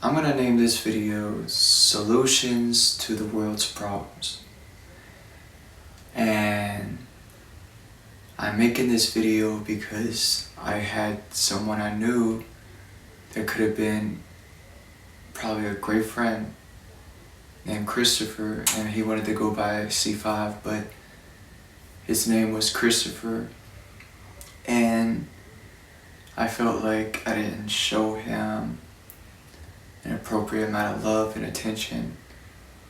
I'm gonna name this video Solutions to the World's Problems. And I'm making this video because I had someone I knew that could have been probably a great friend named Christopher, and he wanted to go by C5, but his name was Christopher. And I felt like I didn't show him an appropriate amount of love and attention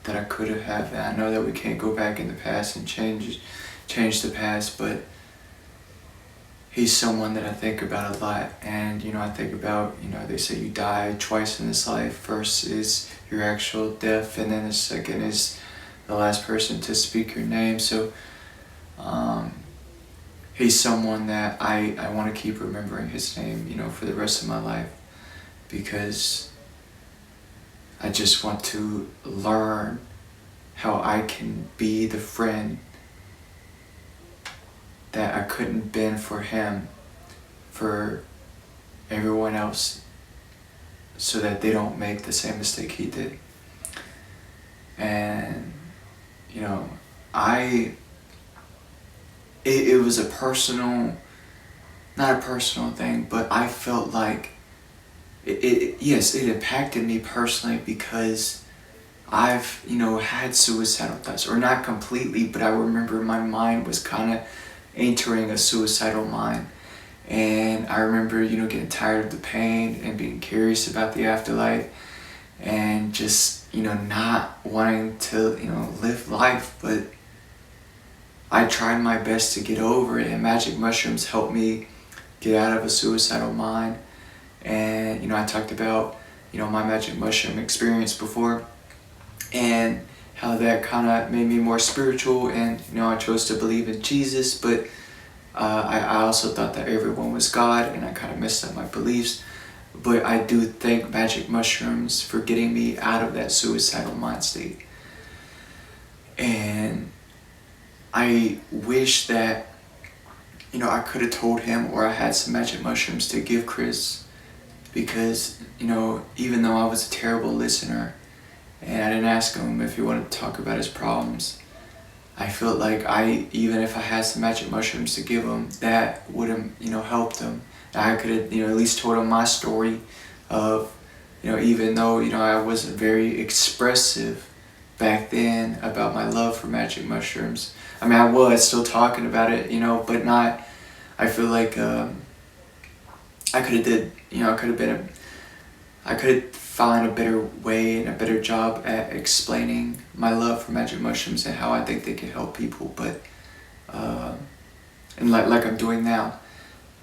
that I could have had. And I know that we can't go back in the past and change the past, but he's someone that I think about a lot. And I think about, they say you die twice in this life. First is your actual death, and then the second is the last person to speak your name. So he's someone that I want to keep remembering his name, for the rest of my life, because I just want to learn how I can be the friend that I couldn't been for him, for everyone else, so that they don't make the same mistake he did. And it was a personal, not a personal thing, but I felt like it impacted me personally, because I've had suicidal thoughts, or not completely, but I remember my mind was kind of entering a suicidal mind. And I remember getting tired of the pain and being curious about the afterlife, and just not wanting to live life. But I tried my best to get over it, and magic mushrooms helped me get out of a suicidal mind. And I talked about my magic mushroom experience before, and how that kind of made me more spiritual. And I chose to believe in Jesus, but I also thought that everyone was God, and I kind of messed up my beliefs. But I do thank magic mushrooms for getting me out of that suicidal mind state. And I wish that I could have told him, or I had some magic mushrooms to give Chris, because even though I was a terrible listener and I didn't ask him if he wanted to talk about his problems, I felt like even if I had some magic mushrooms to give him, that would have helped him. And I could have at least told him my story of even though I wasn't very expressive back then about my love for magic mushrooms. I mean, I was still talking about it, but not. I feel like I could have I could find a better way and a better job at explaining my love for magic mushrooms and how I think they can help people. But and like I'm doing now.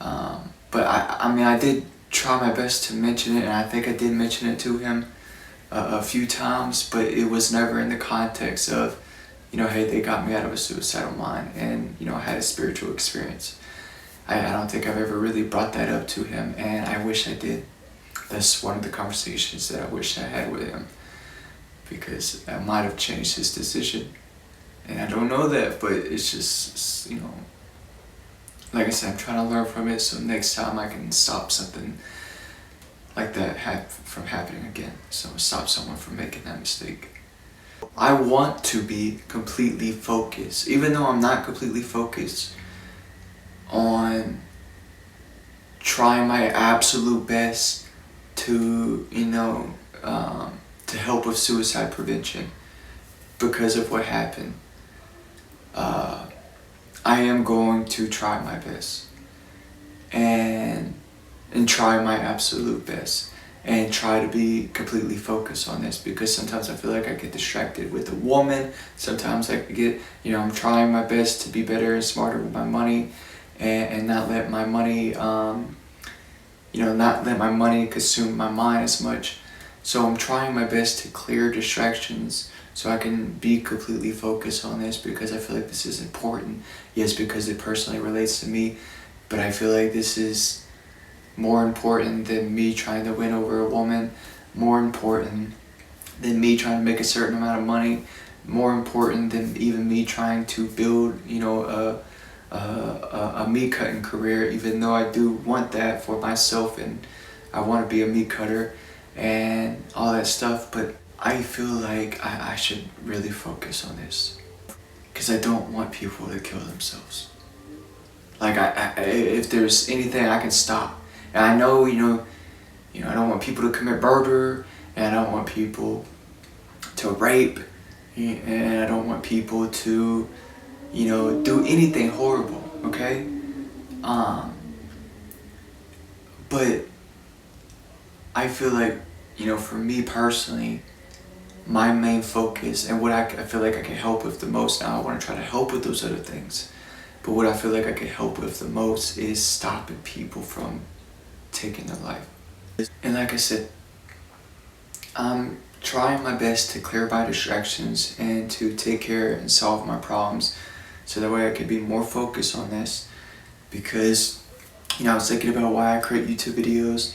But I did try my best to mention it, and I think I did mention it to him a few times, but it was never in the context of, hey, they got me out of a suicidal mind, and I had a spiritual experience. I don't think I've ever really brought that up to him, and I wish I did. That's one of the conversations that I wish I had with him, because I might have changed his decision. And I don't know that, but it's just, like I said, I'm trying to learn from it, so next time I can stop something like that from happening again. So stop someone from making that mistake. I want to be completely focused, even though I'm not completely focused, on trying my absolute best to to help with suicide prevention because of what happened. I am going to try my best and try my absolute best and try to be completely focused on this, because sometimes I feel like I get distracted with a woman. Sometimes I get, I'm trying my best to be better and smarter with my money, and not let my money not let my money consume my mind as much. So I'm trying my best to clear distractions so I can be completely focused on this, because I feel like this is important. Yes, because it personally relates to me, but I feel like this is more important than me trying to win over a woman, more important than me trying to make a certain amount of money, more important than even me trying to build, a meat cutting career, even though I do want that for myself, and I want to be a meat cutter. and all that stuff, but I feel like I should really focus on this because I don't want people to kill themselves. Like if there's anything I can stop, and I know I don't want people to commit murder, and I don't want people to rape, and I don't want people to do anything horrible. Okay, but I feel like for me personally, my main focus and what I feel like I can help with the most. Now I want to try to help with those other things, but what I feel like I can help with the most is stopping people from taking their life. And like I said, I'm trying my best to clear my distractions and to take care and solve my problems so that way I can be more focused on this, because I was thinking about why I create YouTube videos,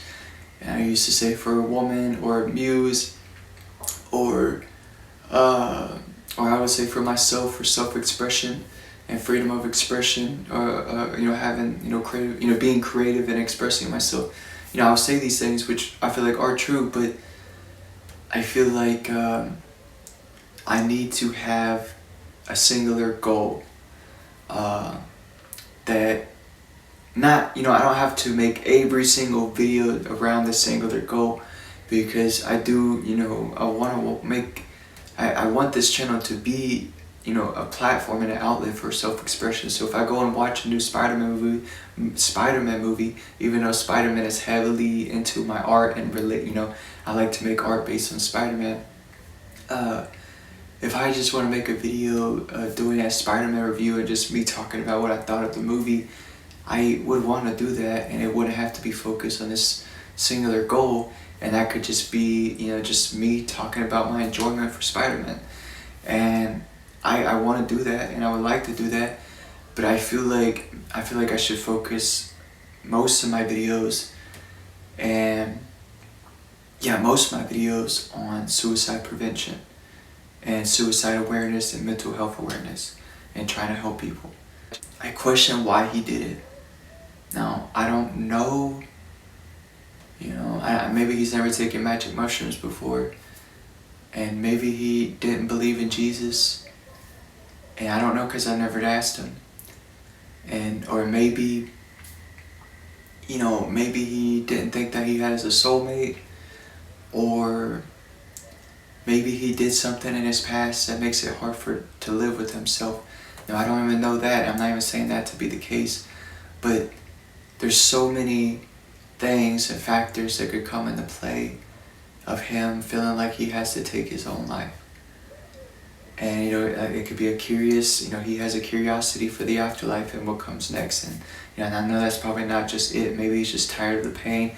and I used to say for a woman or a muse, or I would say for myself, for self-expression and freedom of expression, or having creative, being creative and expressing myself. I'll say these things which I feel like are true, but I feel like I need to have a singular goal that not, I don't have to make every single video around this singular goal, because I do, I want to make, I want this channel to be, a platform and an outlet for self-expression. So if I go and watch a new Spider-Man movie, even though Spider-Man is heavily into my art and I like to make art based on Spider-Man. If I just want to make a video doing a Spider-Man review and just me talking about what I thought of the movie, I would want to do that, and it wouldn't have to be focused on this singular goal, and that could just be, just me talking about my enjoyment for Spider-Man. And I want to do that, and I would like to do that, but I feel like I should focus most of my videos, and most of my videos on suicide prevention and suicide awareness and mental health awareness and trying to help people. I question why he did it. Now, I don't know, maybe he's never taken magic mushrooms before, and maybe he didn't believe in Jesus, and I don't know because I never asked him. Or maybe, maybe he didn't think that he has a soulmate, or maybe he did something in his past that makes it hard to live with himself. Now, I don't even know that. I'm not even saying that to be the case, but there's so many things and factors that could come into play of him feeling like he has to take his own life. And it could be he has a curiosity for the afterlife and what comes next. And and I know that's probably not just it. Maybe he's just tired of the pain,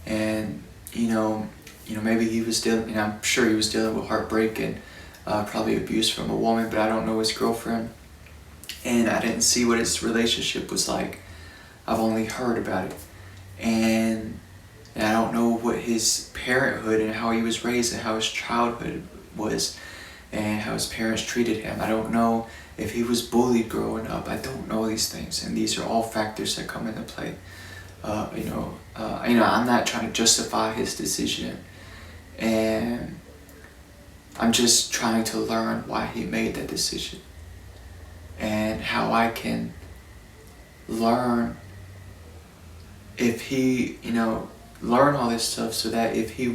and maybe he was dealing. I'm sure he was dealing with heartbreak and probably abuse from a woman, but I don't know his girlfriend, and I didn't see what his relationship was like. I've only heard about it, and I don't know what his parenthood and how he was raised and how his childhood was, and how his parents treated him. I don't know if he was bullied growing up. I don't know these things, and these are all factors that come into play. I'm not trying to justify his decision, and I'm just trying to learn why he made that decision, and how I can learn if he, learn all this stuff, so that if I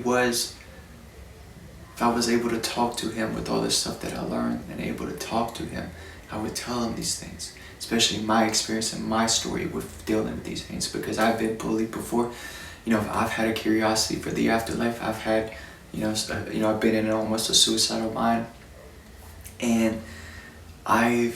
was able to talk to him with all this stuff that I learned and able to talk to him, I would tell him these things, especially my experience and my story with dealing with these things, because I've been bullied before. I've had a curiosity for the afterlife. I've had, I've been in almost a suicidal mind, and I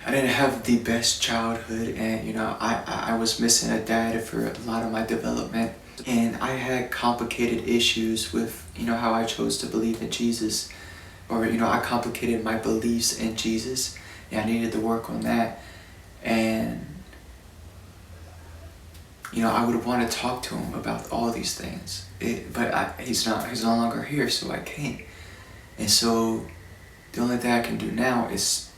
didn't have the best childhood, and I was missing a dad for a lot of my development, and I had complicated issues with how I chose to believe in Jesus, or I complicated my beliefs in Jesus, and I needed to work on that. And I would want to talk to him about all these things, but he's no longer here, so I can't. And so the only thing I can do now is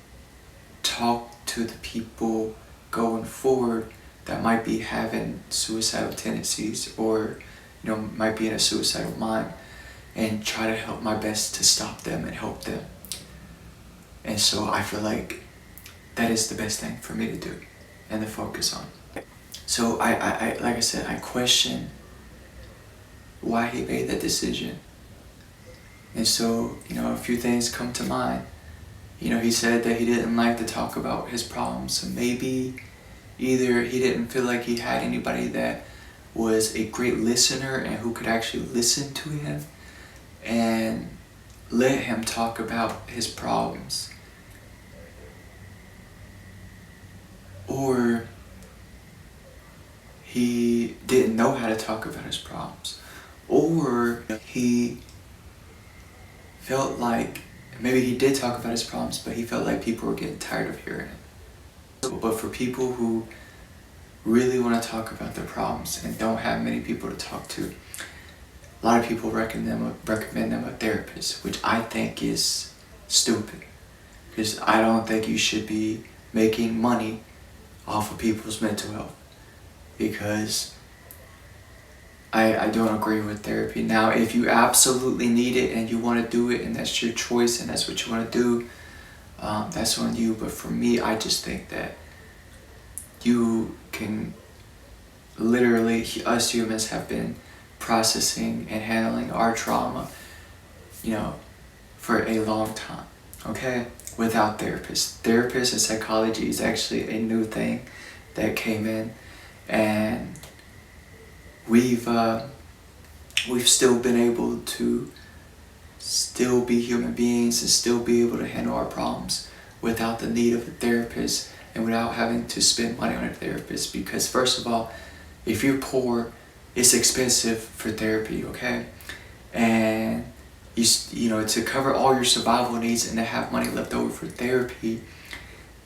talk to the people going forward that might be having suicidal tendencies, or might be in a suicidal mind, and try to help my best to stop them and help them. And so I feel like that is the best thing for me to do and to focus on. So I like I said, I question why he made that decision. And so, a few things come to mind. He said that he didn't like to talk about his problems. So maybe either he didn't feel like he had anybody that was a great listener and who could actually listen to him and let him talk about his problems. Or he didn't know how to talk about his problems. Or he felt like, maybe he did talk about his problems, but he felt like people were getting tired of hearing it. But for people who really want to talk about their problems and don't have many people to talk to, a lot of people recommend them a therapist, which I think is stupid. Because I don't think you should be making money off of people's mental health. Because I don't agree with therapy. Now, if you absolutely need it and you want to do it and that's your choice and that's what you want to do, that's on you. But for me, I just think that you can literally, us humans have been processing and handling our trauma, for a long time, okay? Without therapists. Therapists and psychology is actually a new thing that came in, and we've still been able to still be human beings and still be able to handle our problems without the need of a therapist and without having to spend money on a therapist. Because first of all, if you're poor, it's expensive for therapy, okay? And to cover all your survival needs and to have money left over for therapy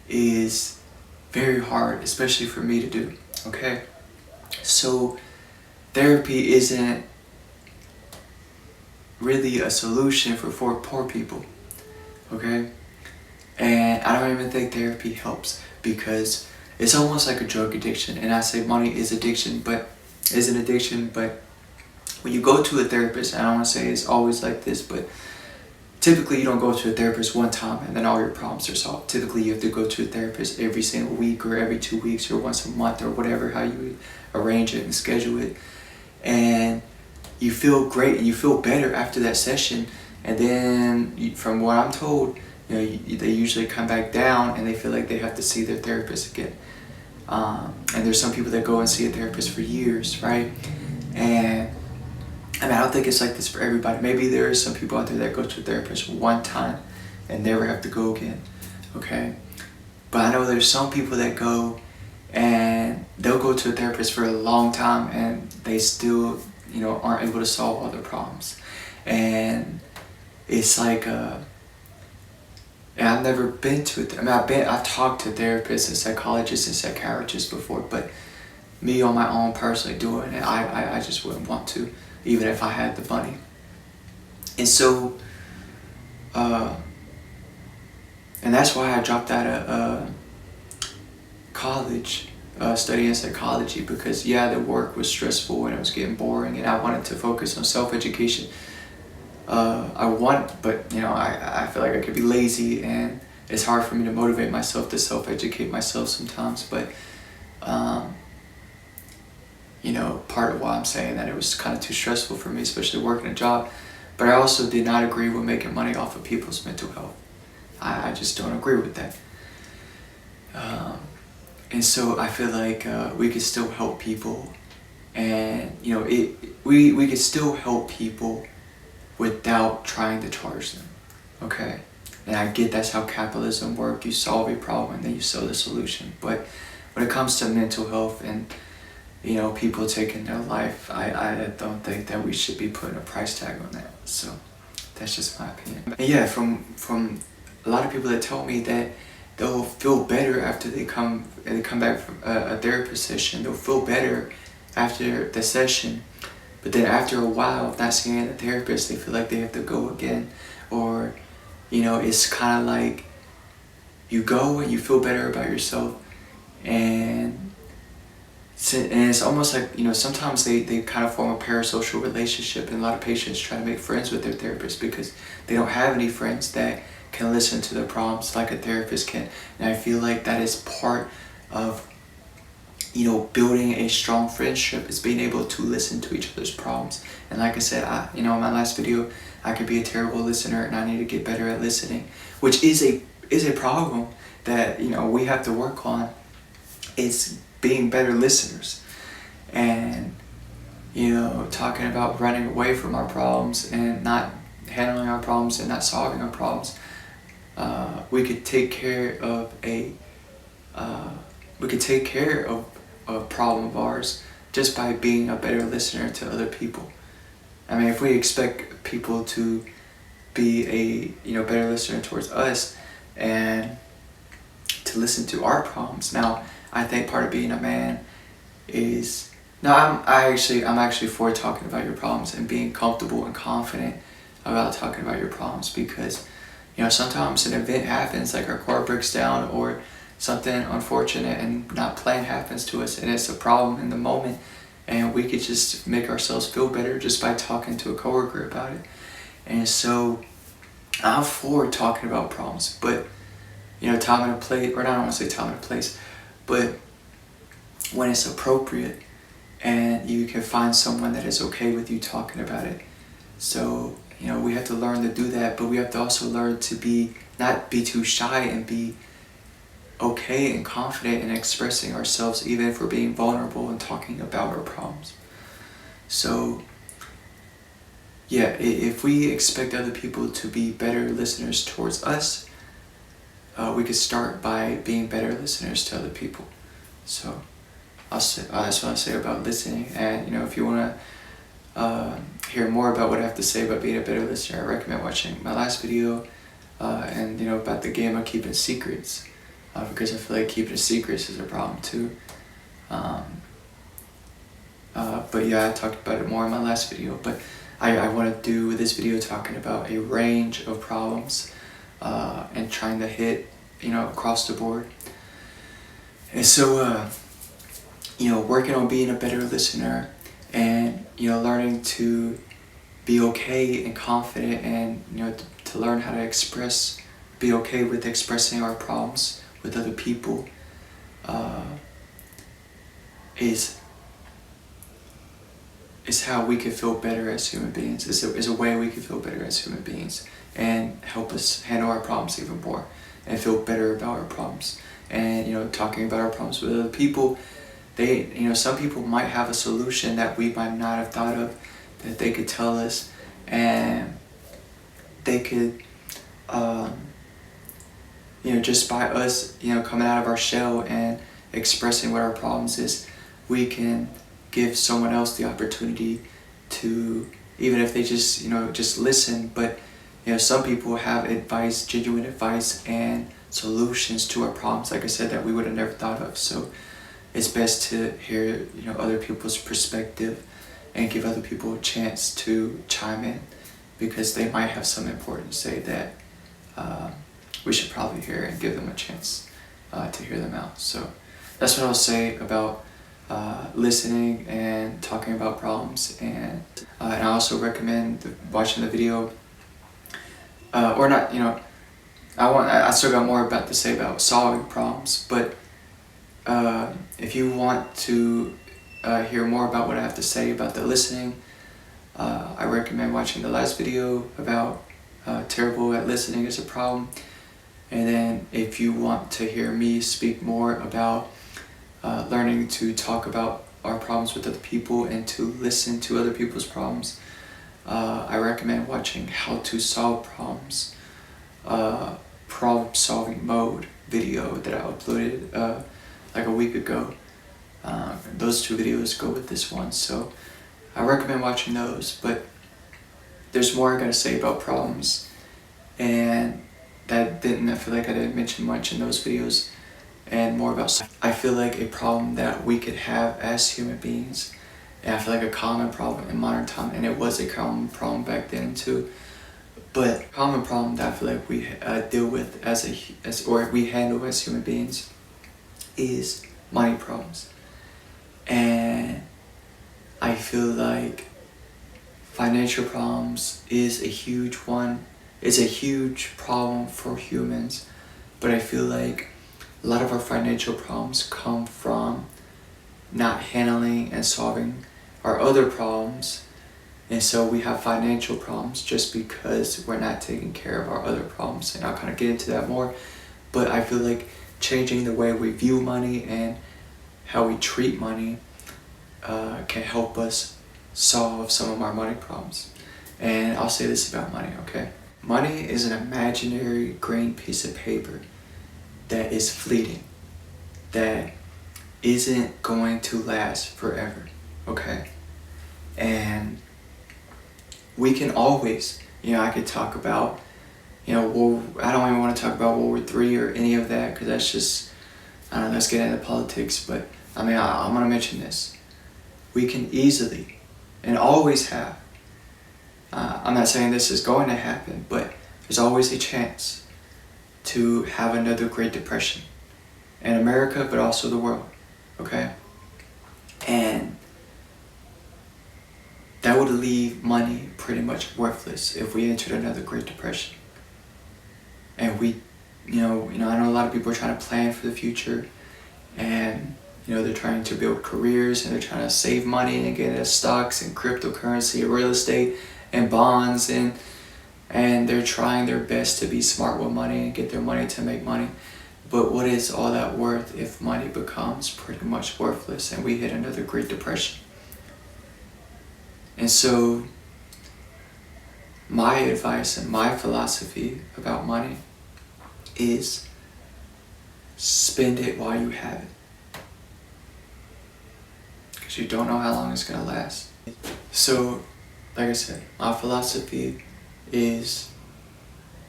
is very hard, especially for me to do, okay? So therapy isn't really a solution for poor people, okay? And I don't even think therapy helps, because it's almost like a drug addiction. And I say money is an addiction, but when you go to a therapist, and I don't want to say it's always like this, but typically you don't go to a therapist one time and then all your problems are solved. Typically you have to go to a therapist every single week or every 2 weeks or once a month or whatever, how you arrange it and schedule it. And you feel great and you feel better after that session. And then from what I'm told, they usually come back down and they feel like they have to see their therapist again. And there's some people that go and see a therapist for years, right? And I don't think it's like this for everybody. Maybe there are some people out there that go to a therapist one time and never have to go again, okay? But I know there's some people that go and they'll go to a therapist for a long time and they still, aren't able to solve all their problems. And it's like, and I've never been to it. I've talked to therapists and psychologists and psychiatrists before, but me on my own personally doing it, I just wouldn't want to, even if I had the money. And so, and that's why I dropped out of college, studying psychology, because the work was stressful and it was getting boring, and I wanted to focus on self-education. But I feel like I could be lazy, and it's hard for me to motivate myself to self-educate myself sometimes. But part of why I'm saying that, it was kind of too stressful for me, especially working a job. But I also did not agree with making money off of people's mental health. I just don't agree with that. And so I feel like we could still help people, and we could still help people without trying to charge them, okay? And I get that's how capitalism works. You solve a problem and then you sell the solution. But when it comes to mental health and people taking their life, I don't think that we should be putting a price tag on that. So that's just my opinion. And from a lot of people that tell me that they'll feel better after they come back from a therapist session. They'll feel better after the session, but then after a while of not seeing a therapist, they feel like they have to go again. Or it's kind of like you go and you feel better about yourself, and And it's almost like, sometimes they kind of form a parasocial relationship, and a lot of patients try to make friends with their therapist because they don't have any friends that can listen to their problems like a therapist can. And I feel like that is part of, building a strong friendship, is being able to listen to each other's problems. And like I said, in my last video, I could be a terrible listener, and I need to get better at listening, which is a problem that, we have to work on. It's being better listeners, and talking about running away from our problems and not handling our problems and not solving our problems. We could take care of a problem of ours just by being a better listener to other people. I mean, if we expect people to be a better listener towards us and to listen to our problems. Now, I think part of being a man is, I'm actually for talking about your problems and being comfortable and confident about talking about your problems, because sometimes an event happens, like our car breaks down or something unfortunate and not planned happens to us, and it's a problem in the moment, and we could just make ourselves feel better just by talking to a coworker about it. And so I'm for talking about problems, but time and a place, or I don't want to say time and a place, but when it's appropriate and you can find someone that is okay with you talking about it. So, we have to learn to do that, but we have to also learn to not be too shy and be okay and confident in expressing ourselves, even if we're being vulnerable and talking about our problems. So, yeah, if we expect other people to be better listeners towards us, we could start by being better listeners to other people. So that's what I say about listening. And if you want to hear more about what I have to say about being a better listener, I recommend watching my last video and about the game of keeping secrets, because I feel like keeping secrets is a problem too. But yeah, I talked about it more in my last video, but I want to do this video talking about a range of problems and trying to hit across the board. And so working on being a better listener, and learning to be okay and confident, and to learn how to be okay with expressing our problems with other people is how we can feel better as human beings. Is a way we can feel better as human beings and help us handle our problems even more and feel better about our problems. And talking about our problems with other people, some people might have a solution that we might not have thought of, that they could tell us, and they could just by us coming out of our shell and expressing what our problems is, we can give someone else the opportunity to, even if they just listen. But some people have advice, genuine advice and solutions to our problems, like I said, that we would have never thought of. So it's best to hear other people's perspective and give other people a chance to chime in, because they might have something important to say that we should probably hear, and give them a chance to hear them out. So that's what I'll say about listening and talking about problems. And I also recommend watching the video, or not, I still got more about to say about solving problems, but if you want to hear more about what I have to say about the listening, I recommend watching the last video about terrible at listening is a problem. And then if you want to hear me speak more about learning to talk about our problems with other people and to listen to other people's problems, I recommend watching How to Solve Problems, problem solving mode video that I uploaded like a week ago. Those two videos go with this one, so I recommend watching those. But there's more I gotta say about problems, and I feel like I didn't mention much in those videos, and more about, I feel like a problem that we could have as human beings, and I feel like a common problem in modern time, and it was a common problem back then too, but a common problem that I feel like we deal with or we handle as human beings is money problems. And I feel like financial problems is a huge one. It's a huge problem for humans, but I feel like a lot of our financial problems come from not handling and solving our other problems. And so we have financial problems just because we're not taking care of our other problems. And I'll kind of get into that more. But I feel like changing the way we view money and how we treat money can help us solve some of our money problems. And I'll say this about money, okay? Money is an imaginary green piece of paper that is fleeting, that isn't going to last forever, okay? And we can always, I could talk about, I don't even want to talk about World War III or any of that, because that's just, I don't know, let's get into politics, but I'm going to mention this. We can easily, and always have, I'm not saying this is going to happen, but there's always a chance to have another Great Depression in America, but also the world, okay? And that would leave money pretty much worthless if we entered another Great Depression. And we, I know a lot of people are trying to plan for the future, and they're trying to build careers, and they're trying to save money and get into stocks and cryptocurrency, real estate, and bonds, and they're trying their best to be smart with money and get their money to make money. But what is all that worth if money becomes pretty much worthless and we hit another Great Depression? And so my advice and my philosophy about money is spend it while you have it, because you don't know how long it's going to last. So, like I said, my philosophy is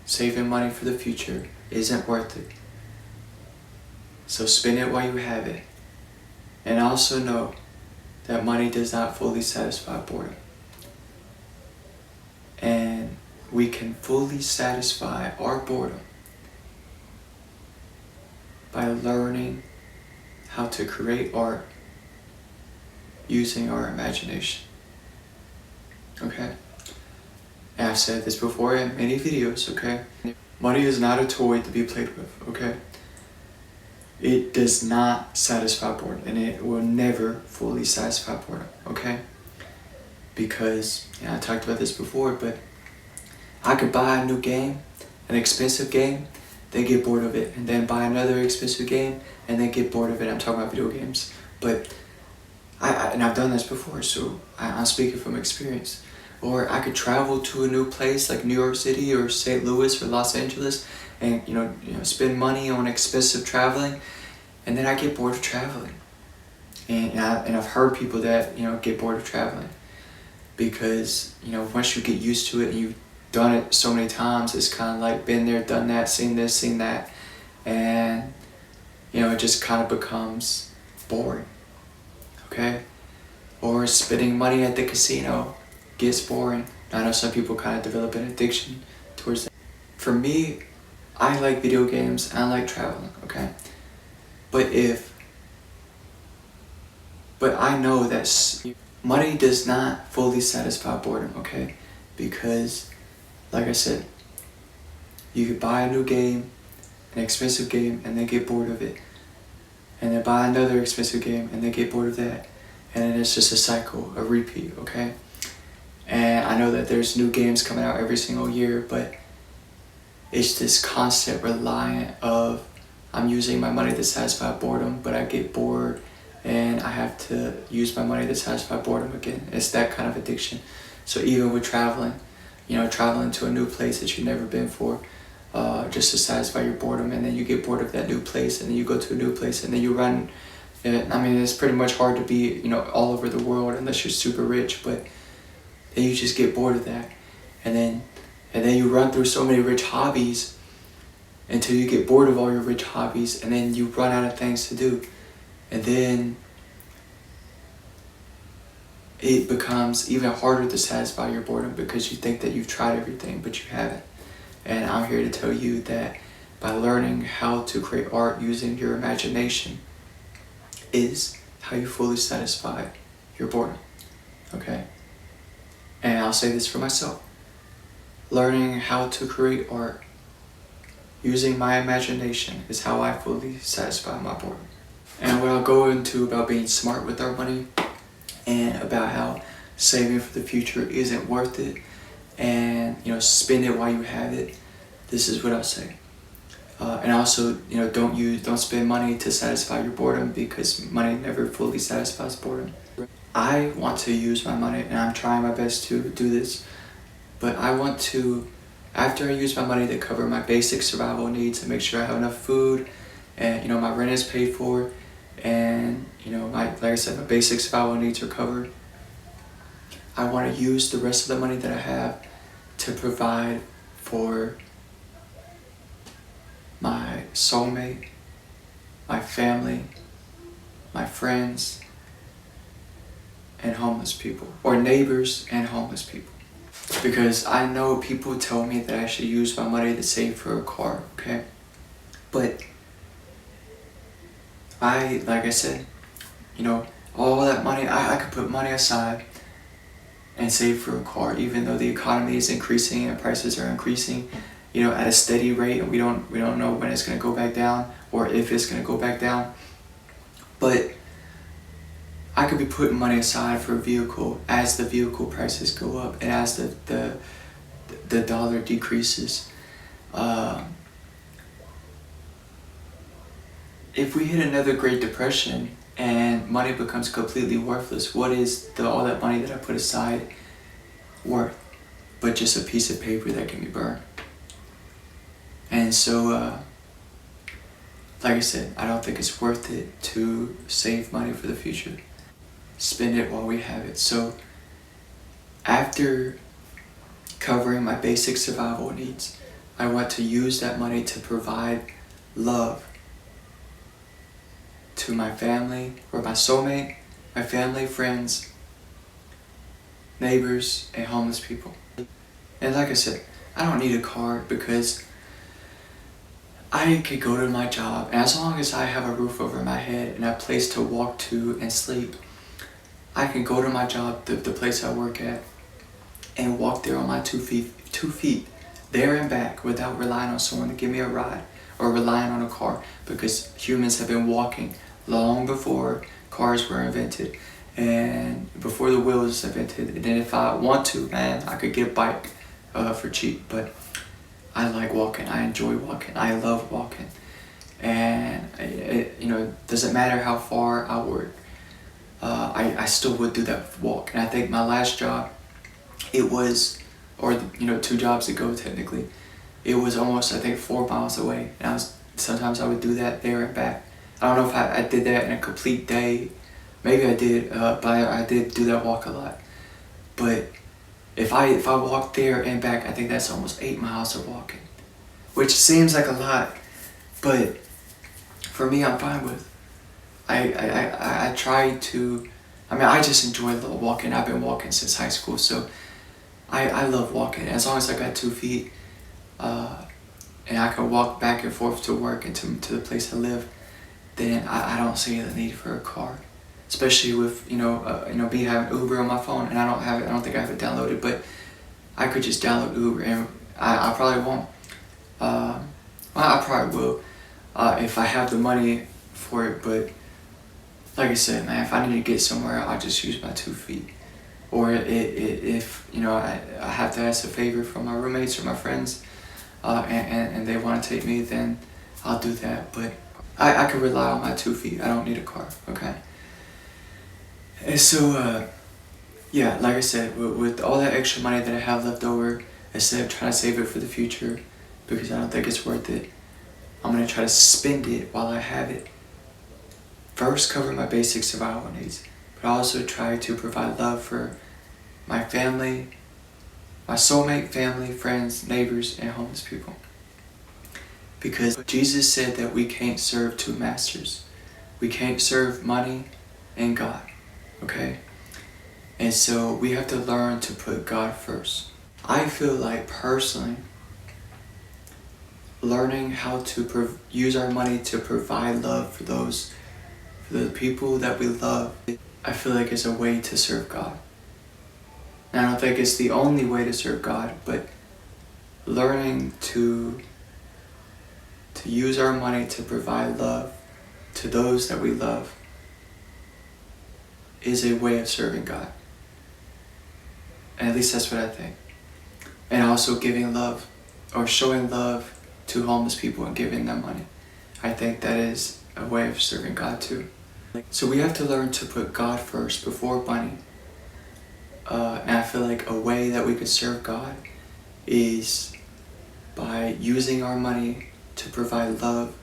saving money for the future isn't worth it. So spend it while you have it. And also know that money does not fully satisfy boredom. And we can fully satisfy our boredom by learning how to create art using our imagination. Okay? And I've said this before in many videos, okay? Money is not a toy to be played with, okay? It does not satisfy boredom, and it will never fully satisfy boredom, okay? Because, I talked about this before, but I could buy a new game, an expensive game, then get bored of it, and then buy another expensive game, and then get bored of it. I'm talking about video games. But, and I've done this before, so I'm speaking from experience. Or I could travel to a new place like New York City or St. Louis or Los Angeles, and spend money on expensive traveling, and then I get bored of traveling. And I've heard people that get bored of traveling because once you get used to it and you've done it so many times, it's kind of like been there, done that, seen this, seen that, and it just kind of becomes boring. Okay? Or spending money at the casino gets boring. I know some people kind of develop an addiction towards that. For me, I like video games and I like traveling, okay? But I know that money does not fully satisfy boredom, okay? Because, like I said, you could buy a new game, an expensive game, and then get bored of it. And then buy another expensive game and then get bored of that. And then it's just a cycle, a repeat, okay? And I know that there's new games coming out every single year, but it's this constant reliant of I'm using my money to satisfy boredom, but I get bored and I have to use my money to satisfy boredom again. It's that kind of addiction. So even with traveling, traveling to a new place that you've never been for, just to satisfy your boredom, and then you get bored of that new place, and then you go to a new place, and then you run. It's pretty much hard to be, all over the world unless you're super rich, but then you just get bored of that. And then you run through so many rich hobbies until you get bored of all your rich hobbies, and then you run out of things to do. And then it becomes even harder to satisfy your boredom because you think that you've tried everything, but you haven't. And I'm here to tell you that by learning how to create art using your imagination is how you fully satisfy your boredom, okay? And I'll say this for myself. Learning how to create art using my imagination is how I fully satisfy my boredom. And what I'll go into about being smart with our money and about how saving for the future isn't worth it and, spend it while you have it, this is what I'll say. And also, don't spend money to satisfy your boredom, because money never fully satisfies boredom. I want to use my money, and I'm trying my best to do this, but I want to, after I use my money to cover my basic survival needs and make sure I have enough food and, my rent is paid for and, like I said, my basic survival needs are covered, I want to use the rest of the money that I have to provide for my soulmate, my family, my friends, and homeless people, or neighbors and homeless people. Because I know people tell me that I should use my money to save for a car, okay? But like I said, all that money, I could put money aside and save for a car, even though the economy is increasing and prices are increasing, at a steady rate, and we don't know when it's gonna go back down or if it's gonna go back down. But I could be putting money aside for a vehicle as the vehicle prices go up and as the dollar decreases. If we hit another Great Depression and money becomes completely worthless, what is all that money that I put aside worth but just a piece of paper that can be burned? And so, like I said, I don't think it's worth it to save money for the future. Spend it while we have it. So after covering my basic survival needs, I want to use that money to provide love to my family, or my soulmate, my family, friends, neighbors, and homeless people. And like I said, I don't need a car, because I could go to my job, and as long as I have a roof over my head and a place to walk to and sleep, I can go to my job, the place I work at, and walk there on my 2 feet, there and back, without relying on someone to give me a ride or relying on a car, because humans have been walking long before cars were invented and before the wheel was invented. And then if I want to, man, I could get a bike for cheap, but I like walking. I enjoy walking. I love walking. And it doesn't matter how far I work, I still would do that walk. And I think my last job, it was, or 2 jobs ago technically, it was almost, I think, 4 miles away. And sometimes I would do that there and back. I don't know if I did that in a complete day. Maybe I did, but I did do that walk a lot. But if I walk there and back, I think that's almost 8 miles of walking, which seems like a lot, but for me, I'm fine with. I try to, I just enjoy walking. I've been walking since high school, so I love walking. As long as I got 2 feet, and I can walk back and forth to work and to the place I live, then I don't see the need for a car. Especially with me having Uber on my phone, and I don't think I have it downloaded, but I could just download Uber, and I probably won't. I probably will if I have the money for it. But like I said, man, if I need to get somewhere, I'll just use my 2 feet. Or if I have to ask a favor from my roommates or my friends, and they want to take me, then I'll do that. But I can rely on my 2 feet. I don't need a car. Okay. And so, yeah, like I said, with all that extra money that I have left over, instead of trying to save it for the future, because I don't think it's worth it, I'm going to try to spend it while I have it. First, cover my basic survival needs, but also try to provide love for my family, my soulmate, family, friends, neighbors, and homeless people. Because Jesus said that we can't serve 2 masters. We can't serve money and God. Okay? And so we have to learn to put God first. I feel like personally, learning how to use our money to provide love for those the people that we love, I feel like it's a way to serve God. And I don't think it's the only way to serve God, but learning to use our money to provide love to those that we love is a way of serving God. And at least that's what I think. And also giving love or showing love to homeless people and giving them money. I think that is a way of serving God too. So we have to learn to put God first before money. And I feel like a way that we could serve God is by using our money to provide love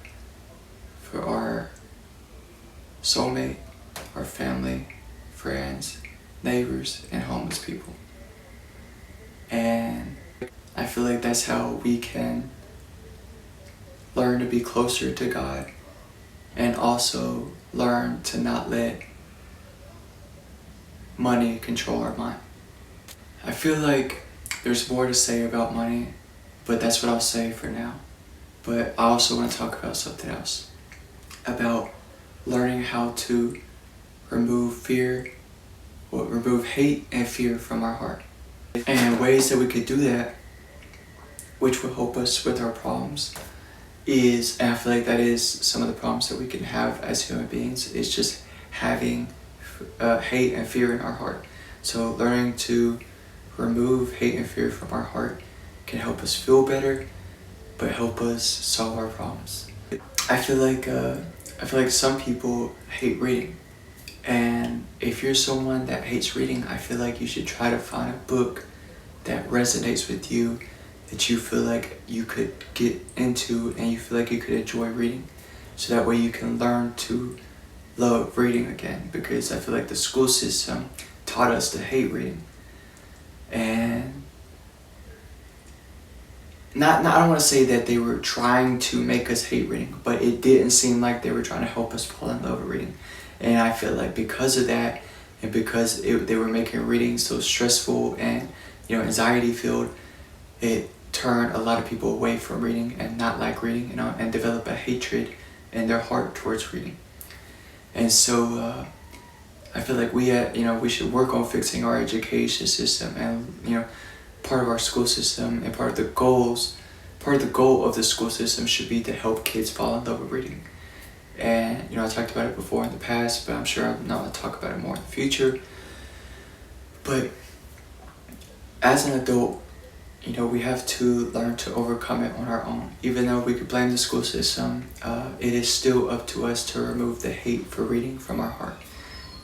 for our soulmate, our family, friends, neighbors, and homeless people. And I feel like that's how we can learn to be closer to God and also learn to not let money control our mind. I feel like there's more to say about money, but that's what I'll say for now. But I also want to talk about something else, about learning how to remove hate and fear from our heart. And ways that we could do that, which will help us with our problems, and I feel like that is some of the problems that we can have as human beings, is just having hate and fear in our heart. So learning to remove hate and fear from our heart can help us feel better, but help us solve our problems. I feel like some people hate reading. And if you're someone that hates reading, I feel like you should try to find a book that resonates with you, that you feel like you could get into and you feel like you could enjoy reading. So that way you can learn to love reading again, because I feel like the school system taught us to hate reading. And I don't want to say that they were trying to make us hate reading, but it didn't seem like they were trying to help us fall in love with reading. And I feel like because of that, and because they were making reading so stressful and anxiety filled, it turned a lot of people away from reading and not like reading, and develop a hatred in their heart towards reading. And so I feel like we should work on fixing our education system, and part of our school system and part of the goal of the school system should be to help kids fall in love with reading. And I talked about it before in the past, but I'm sure I'm not going to talk about it more in the future. But as an adult, we have to learn to overcome it on our own. Even though we could blame the school system, it is still up to us to remove the hate for reading from our heart.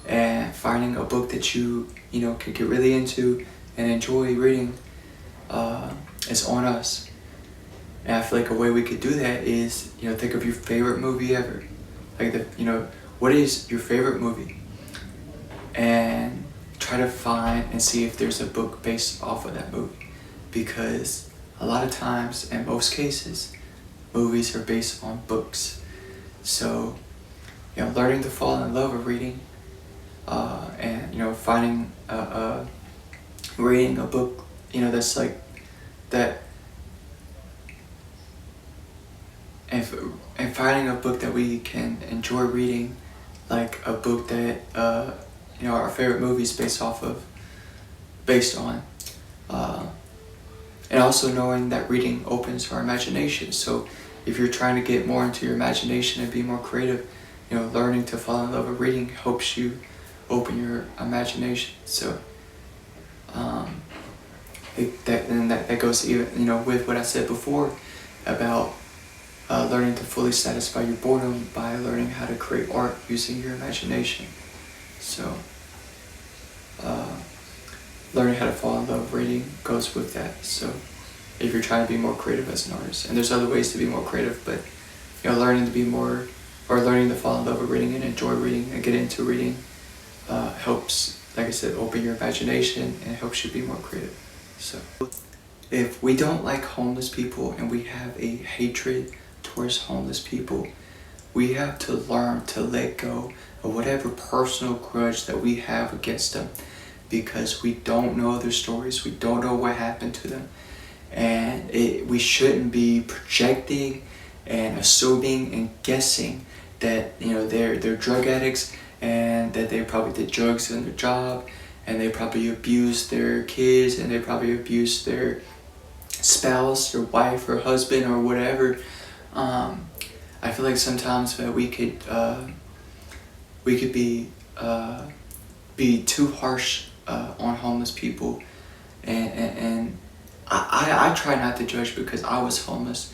And finding a book that you can get really into and enjoy reading is on us. And I feel like a way we could do that is, think of your favorite movie ever. Like what is your favorite movie? And try to find and see if there's a book based off of that movie. Because a lot of times, in most cases, movies are based on books. So, learning to fall in love with reading, and finding reading a book, that's like that, and finding a book that we can enjoy reading, like a book that our favorite movie is based on. And also knowing that reading opens our imagination. So if you're trying to get more into your imagination and be more creative, learning to fall in love with reading helps you open your imagination. So that goes even with what I said before about learning to fully satisfy your boredom by learning how to create art using your imagination. So learning how to fall in love with reading goes with that. So if you're trying to be more creative as an artist, and there's other ways to be more creative, but learning to fall in love with reading and enjoy reading and get into reading helps, like I said, open your imagination and helps you be more creative. So if we don't like homeless people and we have a hatred towards homeless people, we have to learn to let go of whatever personal grudge that we have against them, because we don't know their stories, we don't know what happened to them, and we shouldn't be projecting and assuming and guessing that they're drug addicts, and that they probably did drugs in their job, and they probably abused their kids, and they probably abused their spouse or wife or husband or whatever. I feel like sometimes we could be too harsh on homeless people, and I try not to judge because I was homeless,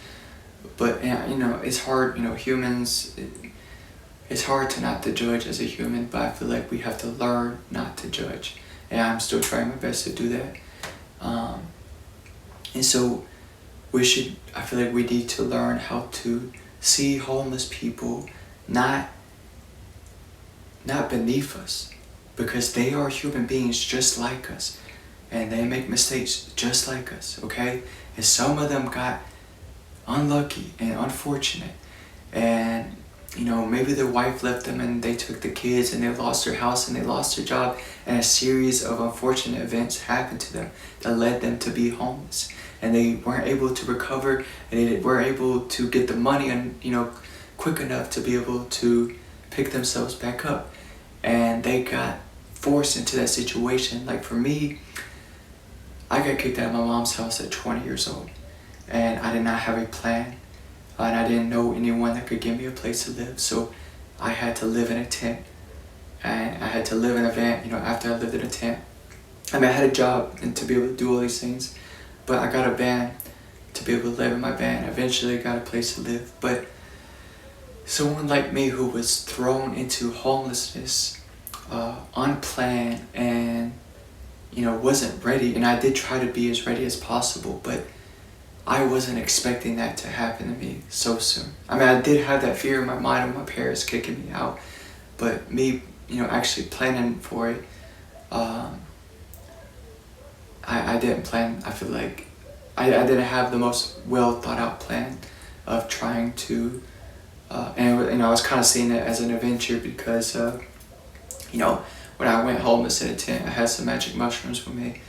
but it's hard. Humans. It's hard to not to judge as a human, but I feel like we have to learn not to judge, and I'm still trying my best to do that. And so I feel like we need to learn how to see homeless people not beneath us, because they are human beings just like us, and they make mistakes just like us, okay? And some of them got unlucky and unfortunate, and maybe their wife left them and they took the kids and they lost their house and they lost their job, and a series of unfortunate events happened to them that led them to be homeless, and they weren't able to recover, and they weren't able to get the money and quick enough to be able to pick themselves back up, and they got forced into that situation. Like for me, I got kicked out of my mom's house at 20 years old, and I did not have a plan, and I didn't know anyone that could give me a place to live, so I had to live in a tent, and I had to live in a van. After I lived in a tent, I had a job and to be able to do all these things, but I got a van to be able to live in my van. Eventually got a place to live, but someone like me who was thrown into homelessness, unplanned, and wasn't ready, and I did try to be as ready as possible, but I wasn't expecting that to happen to me so soon. I did have that fear in my mind of my parents kicking me out, but me, actually planning for it, I didn't plan. I feel like I didn't have the most well thought out plan of trying to, and I was kind of seeing it as an adventure because, when I went homeless in a tent, I had some magic mushrooms with me,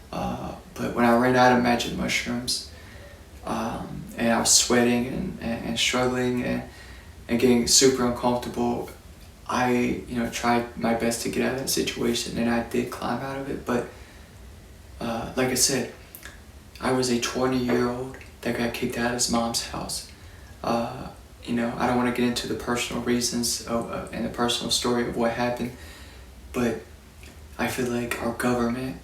but when I ran out of magic mushrooms, and I was sweating and struggling and getting super uncomfortable, I tried my best to get out of that situation, and I did climb out of it. But like I said, I was a 20-year-old that got kicked out of his mom's house. I don't want to get into the personal reasons and the personal story of what happened, but I feel like our government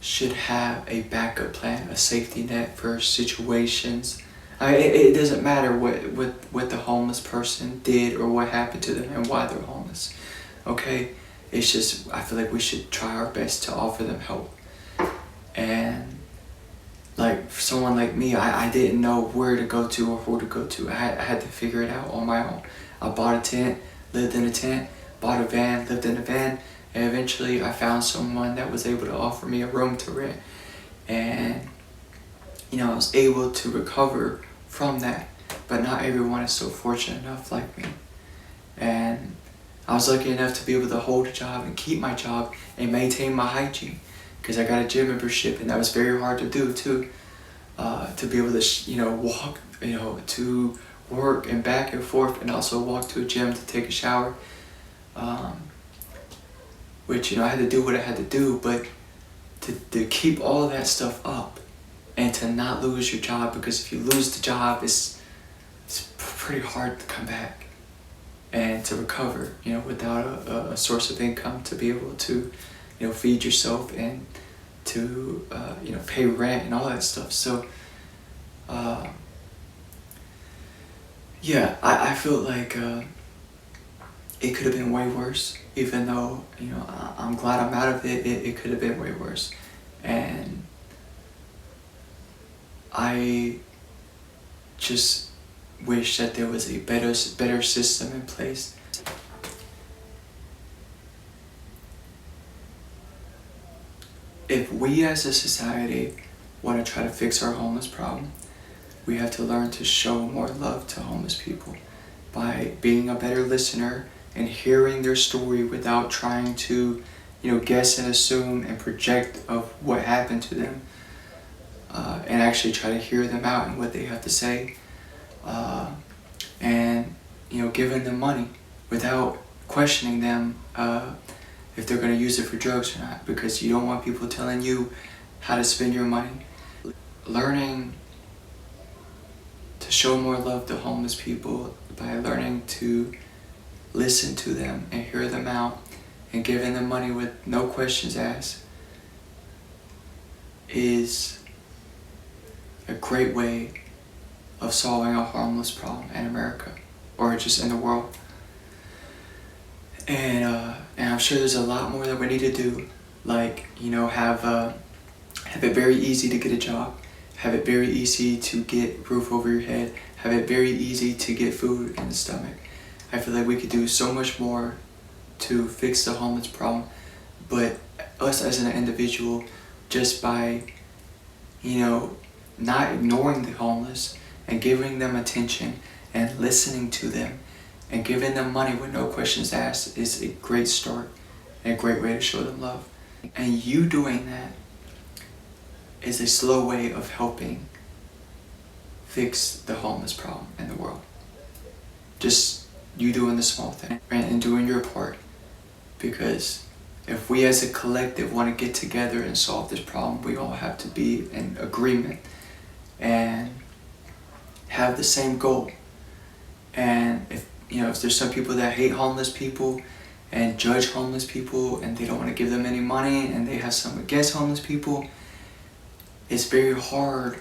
should have a backup plan, a safety net for situations. It doesn't matter what the homeless person did or what happened to them and why they're homeless, okay? It's just, I feel like we should try our best to offer them help. And like for someone like me, I didn't know where to go to or who to go to. I had to figure it out on my own. I bought a tent, lived in a tent, bought a van, lived in a van, and eventually I found someone that was able to offer me a room to rent. And I was able to recover from that, but not everyone is so fortunate enough like me. And I was lucky enough to be able to hold a job and keep my job and maintain my hygiene, because I got a gym membership, and that was very hard to do too. To be able to walk to work and back and forth, and also walk to a gym to take a shower, which I had to do what I had to do, but to keep all of that stuff up and to not lose your job, because if you lose the job, it's pretty hard to come back and to recover, without a source of income to be able to, feed yourself and to, pay rent and all that stuff. So, yeah, I feel like it could have been way worse, even though, I'm glad I'm out of it. It could have been way worse. And I just wish that there was a better system in place. If we as a society want to try to fix our homeless problem, we have to learn to show more love to homeless people by being a better listener and hearing their story without trying to, guess and assume and project of what happened to them, and actually try to hear them out and what they have to say, and giving them money without questioning them if they're going to use it for drugs or not, because you don't want people telling you how to spend your money. Learning to show more love to homeless people by learning to listen to them and hear them out and giving them money with no questions asked is a great way of solving a homeless problem in America, or just in the world. And I'm sure there's a lot more that we need to do, like have it very easy to get a job, have it very easy to get roof over your head, have it very easy to get food in the stomach. I feel like we could do so much more to fix the homeless problem, but us as an individual, just by not ignoring the homeless and giving them attention and listening to them and giving them money with no questions asked, is a great start and a great way to show them love. And you doing that is a slow way of helping fix the homeless problem in the world. Just you doing the small thing and doing your part. Because if we as a collective want to get together and solve this problem, we all have to be in agreement and have the same goal. And if there's some people that hate homeless people and judge homeless people and they don't want to give them any money and they have something against homeless people, it's very hard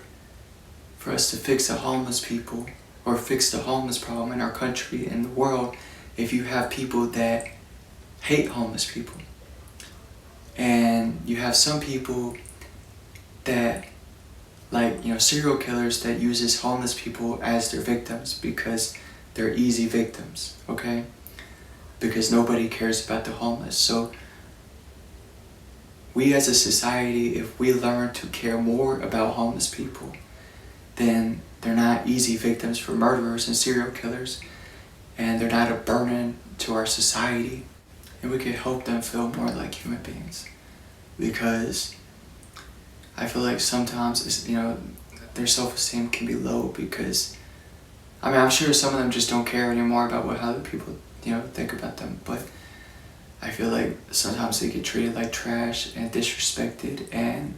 for us to fix the homeless people or fix the homeless problem in our country and the world if you have people that hate homeless people. And you have some people that, serial killers that uses homeless people as their victims because they're easy victims, okay? Because nobody cares about the homeless. So we as a society, if we learn to care more about homeless people, then they're not easy victims for murderers and serial killers, and they're not a burden to our society, and we can help them feel more like human beings. Because I feel like sometimes their self-esteem can be low because I'm sure some of them just don't care anymore about what other people think about them, but I feel like sometimes they get treated like trash and disrespected, and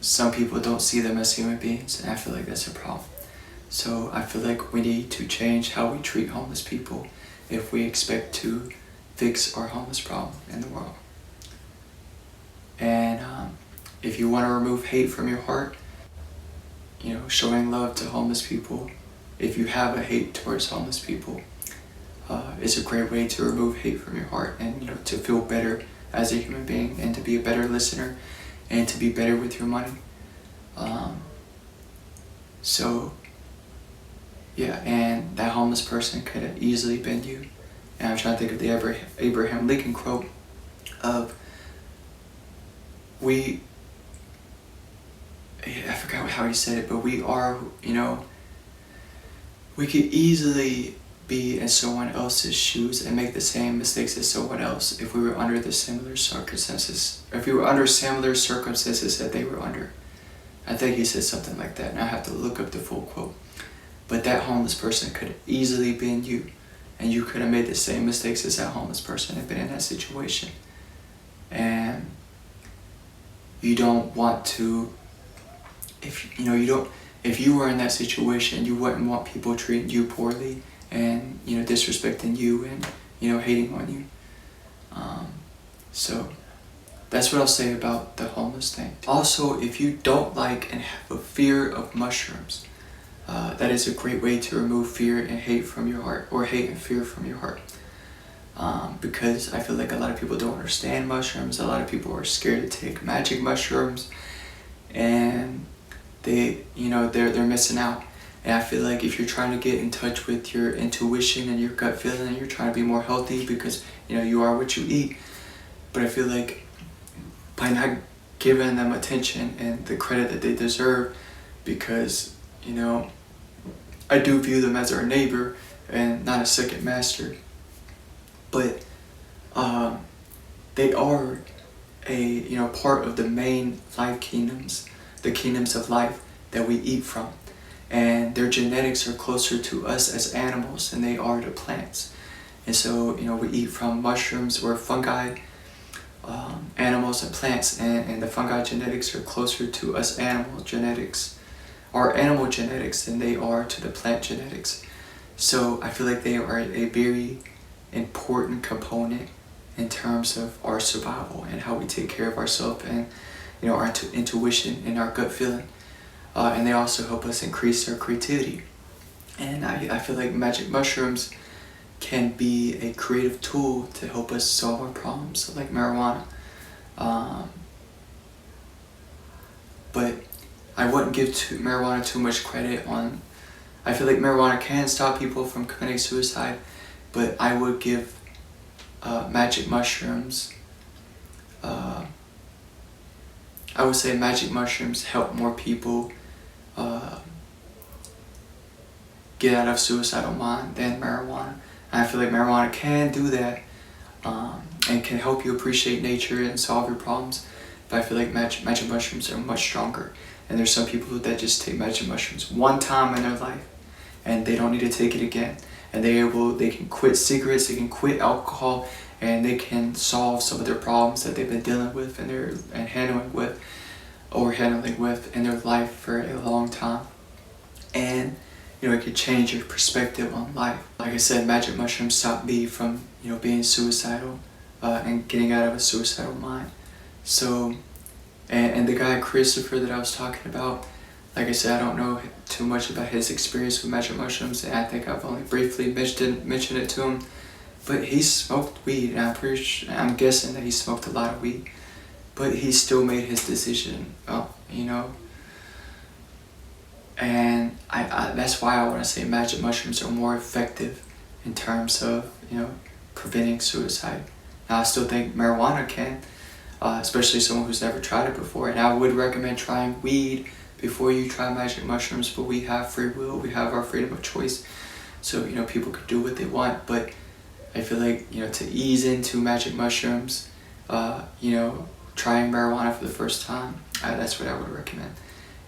some people don't see them as human beings, and I feel like that's a problem. So I feel like we need to change how we treat homeless people if we expect to fix our homeless problem in the world. And if you want to remove hate from your heart, showing love to homeless people, if you have a hate towards homeless people, is a great way to remove hate from your heart and to feel better as a human being and to be a better listener and to be better with your money. And that homeless person could have easily been you. And I'm trying to think of the Abraham Lincoln quote of, I forgot how he said it, but we could easily be in someone else's shoes and make the same mistakes as someone else if we were under the similar circumstances. If we were under similar circumstances that they were under. I think he said something like that, and I have to look up the full quote. But that homeless person could have easily been you, and you could have made the same mistakes as that homeless person had been in that situation. And you don't want to, if you were in that situation, you wouldn't want people treating you poorly and disrespecting you and hating on you. So that's what I'll say about the homeless thing. Also, if you don't like and have a fear of mushrooms, that is a great way to remove fear and hate from your heart, or hate and fear from your heart. Because I feel like a lot of people don't understand mushrooms. A lot of people are scared to take magic mushrooms, and they're missing out. And I feel like if you're trying to get in touch with your intuition and your gut feeling, and you're trying to be more healthy because you are what you eat. But I feel like by not giving them attention and the credit that they deserve, because I do view them as our neighbor and not a second master, but they are a part of the main life kingdoms, the kingdoms of life that we eat from. and their genetics are closer to us as animals than they are to plants. And so, we eat from mushrooms or fungi, animals and plants, and the fungi genetics are closer to us animal genetics, or animal genetics, than they are to the plant genetics. So I feel like they are a very important component in terms of our survival and how we take care of ourselves, and our intuition and our gut feeling. And they also help us increase our creativity. And I feel like magic mushrooms can be a creative tool to help us solve our problems, like marijuana. But I wouldn't give marijuana too much credit on. I feel like marijuana can stop people from committing suicide, but I would give magic mushrooms. I would say magic mushrooms help more people get out of suicidal mind than marijuana. And I feel like marijuana can do that, and can help you appreciate nature and solve your problems. But I feel like magic mushrooms are much stronger. And there's some people that just take magic mushrooms one time in their life, and they don't need to take it again. And they can quit cigarettes, they can quit alcohol, and they can solve some of their problems that they've been dealing with and handling with in their life for a long time. And it could change your perspective on life. Like I said, magic mushrooms stopped me from being suicidal and getting out of a suicidal mind. So, and the guy Christopher that I was talking about, like I said, I don't know too much about his experience with magic mushrooms, and I think I've only briefly mentioned it to him. But he smoked weed, and I'm guessing that he smoked a lot of weed. But he still made his decision, And that's why I want to say magic mushrooms are more effective in terms of, preventing suicide. Now, I still think marijuana can, especially someone who's never tried it before. And I would recommend trying weed before you try magic mushrooms, but we have free will, we have our freedom of choice. So, people could do what they want, but I feel like, to ease into magic mushrooms, trying marijuana for the first time, that's what I would recommend.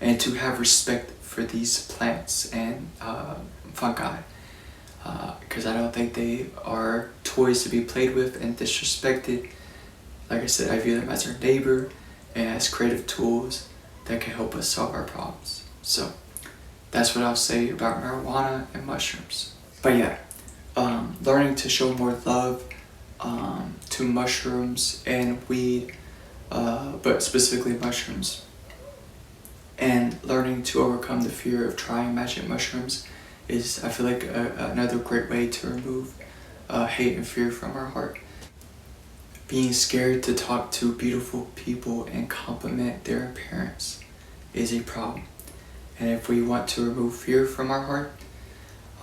And to have respect for these plants and fungi, because I don't think they are toys to be played with and disrespected. Like I said, I view them as our neighbor and as creative tools that can help us solve our problems. So that's what I'll say about marijuana and mushrooms. But yeah, learning to show more love to mushrooms and weed, but specifically mushrooms, and learning to overcome the fear of trying magic mushrooms is, I feel like, another great way to remove hate and fear from our heart. Being scared to talk to beautiful people and compliment their appearance is a problem. And if we want to remove fear from our heart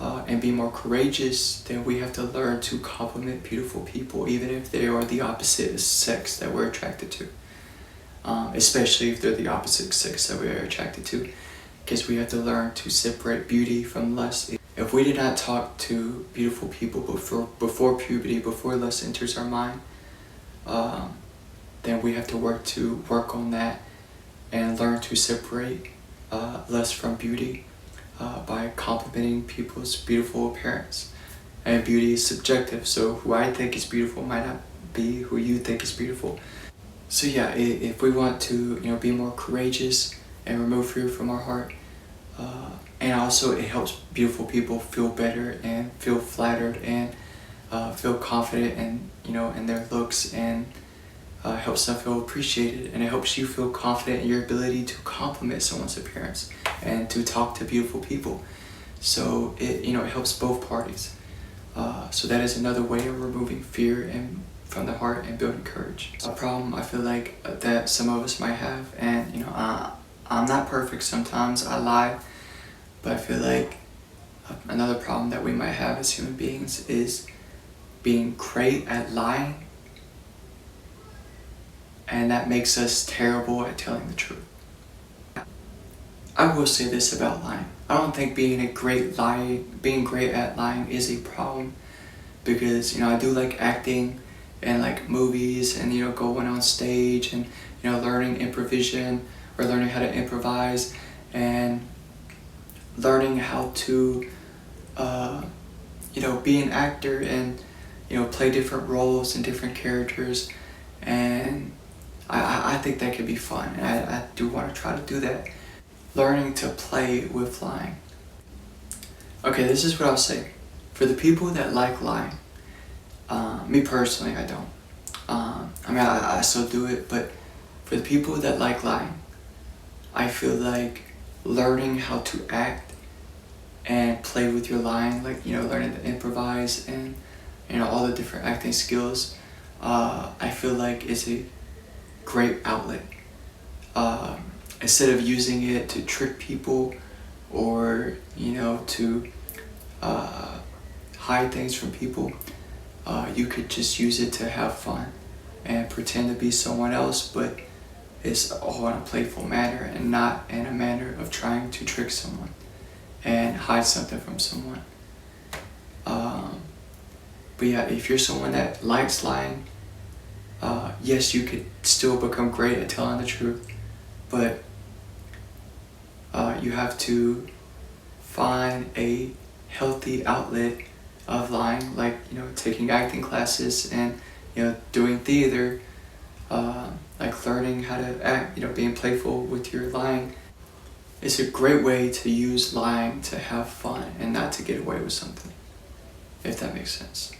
and be more courageous, then we have to learn to compliment beautiful people, even if they are the opposite sex that we're attracted to. Especially if they're the opposite sex that we are attracted to, because we have to learn to separate beauty from lust. If we did not talk to beautiful people before puberty, before lust enters our mind, then we have to work on that and learn to separate lust from beauty by complimenting people's beautiful appearance. And beauty is subjective, so who I think is beautiful might not be who you think is beautiful. So yeah, if we want to be more courageous and remove fear from our heart, and also it helps beautiful people feel better and feel flattered and feel confident in their looks, and helps them feel appreciated, and it helps you feel confident in your ability to compliment someone's appearance and to talk to beautiful people. So it helps both parties. So that is another way of removing fear from the heart and building courage. A problem I feel like that some of us might have, and I'm not perfect sometimes, I lie, but I feel like another problem that we might have as human beings is being great at lying, and that makes us terrible at telling the truth. I will say this about lying. I don't think being great at lying is a problem, because I do like acting and like movies and going on stage and learning improvisation or learning how to improvise and learning how to, be an actor and, play different roles and different characters. And I think that could be fun. And I do want to try to do that. Learning to play with lying. Okay, this is what I'll say. For the people that like lying, me personally, I don't. I still do it, but for the people that like lying, I feel like learning how to act and play with your lying, like, learning to improvise and, all the different acting skills, I feel like is a great outlet. Instead of using it to trick people or, to hide things from people, you could just use it to have fun and pretend to be someone else, but it's all in a playful manner and not in a manner of trying to trick someone and hide something from someone. But yeah, if you're someone that likes lying, yes, you could still become great at telling the truth, but you have to find a healthy outlet of lying, like, taking acting classes and, doing theater, like learning how to act, being playful with your lying. It's a great way to use lying to have fun and not to get away with something, if that makes sense.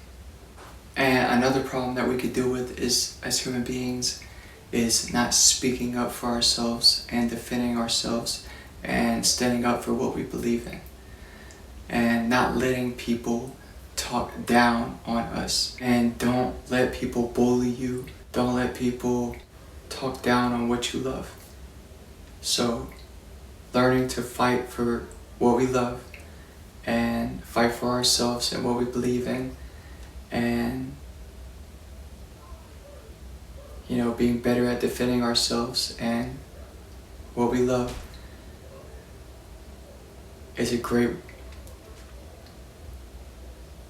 And another problem that we could deal with is, as human beings, is not speaking up for ourselves and defending ourselves and standing up for what we believe in. And not letting people talk down on us. And don't let people bully you. Don't let people talk down on what you love. So, learning to fight for what we love and fight for ourselves and what we believe in, and being better at defending ourselves and what we love is a great,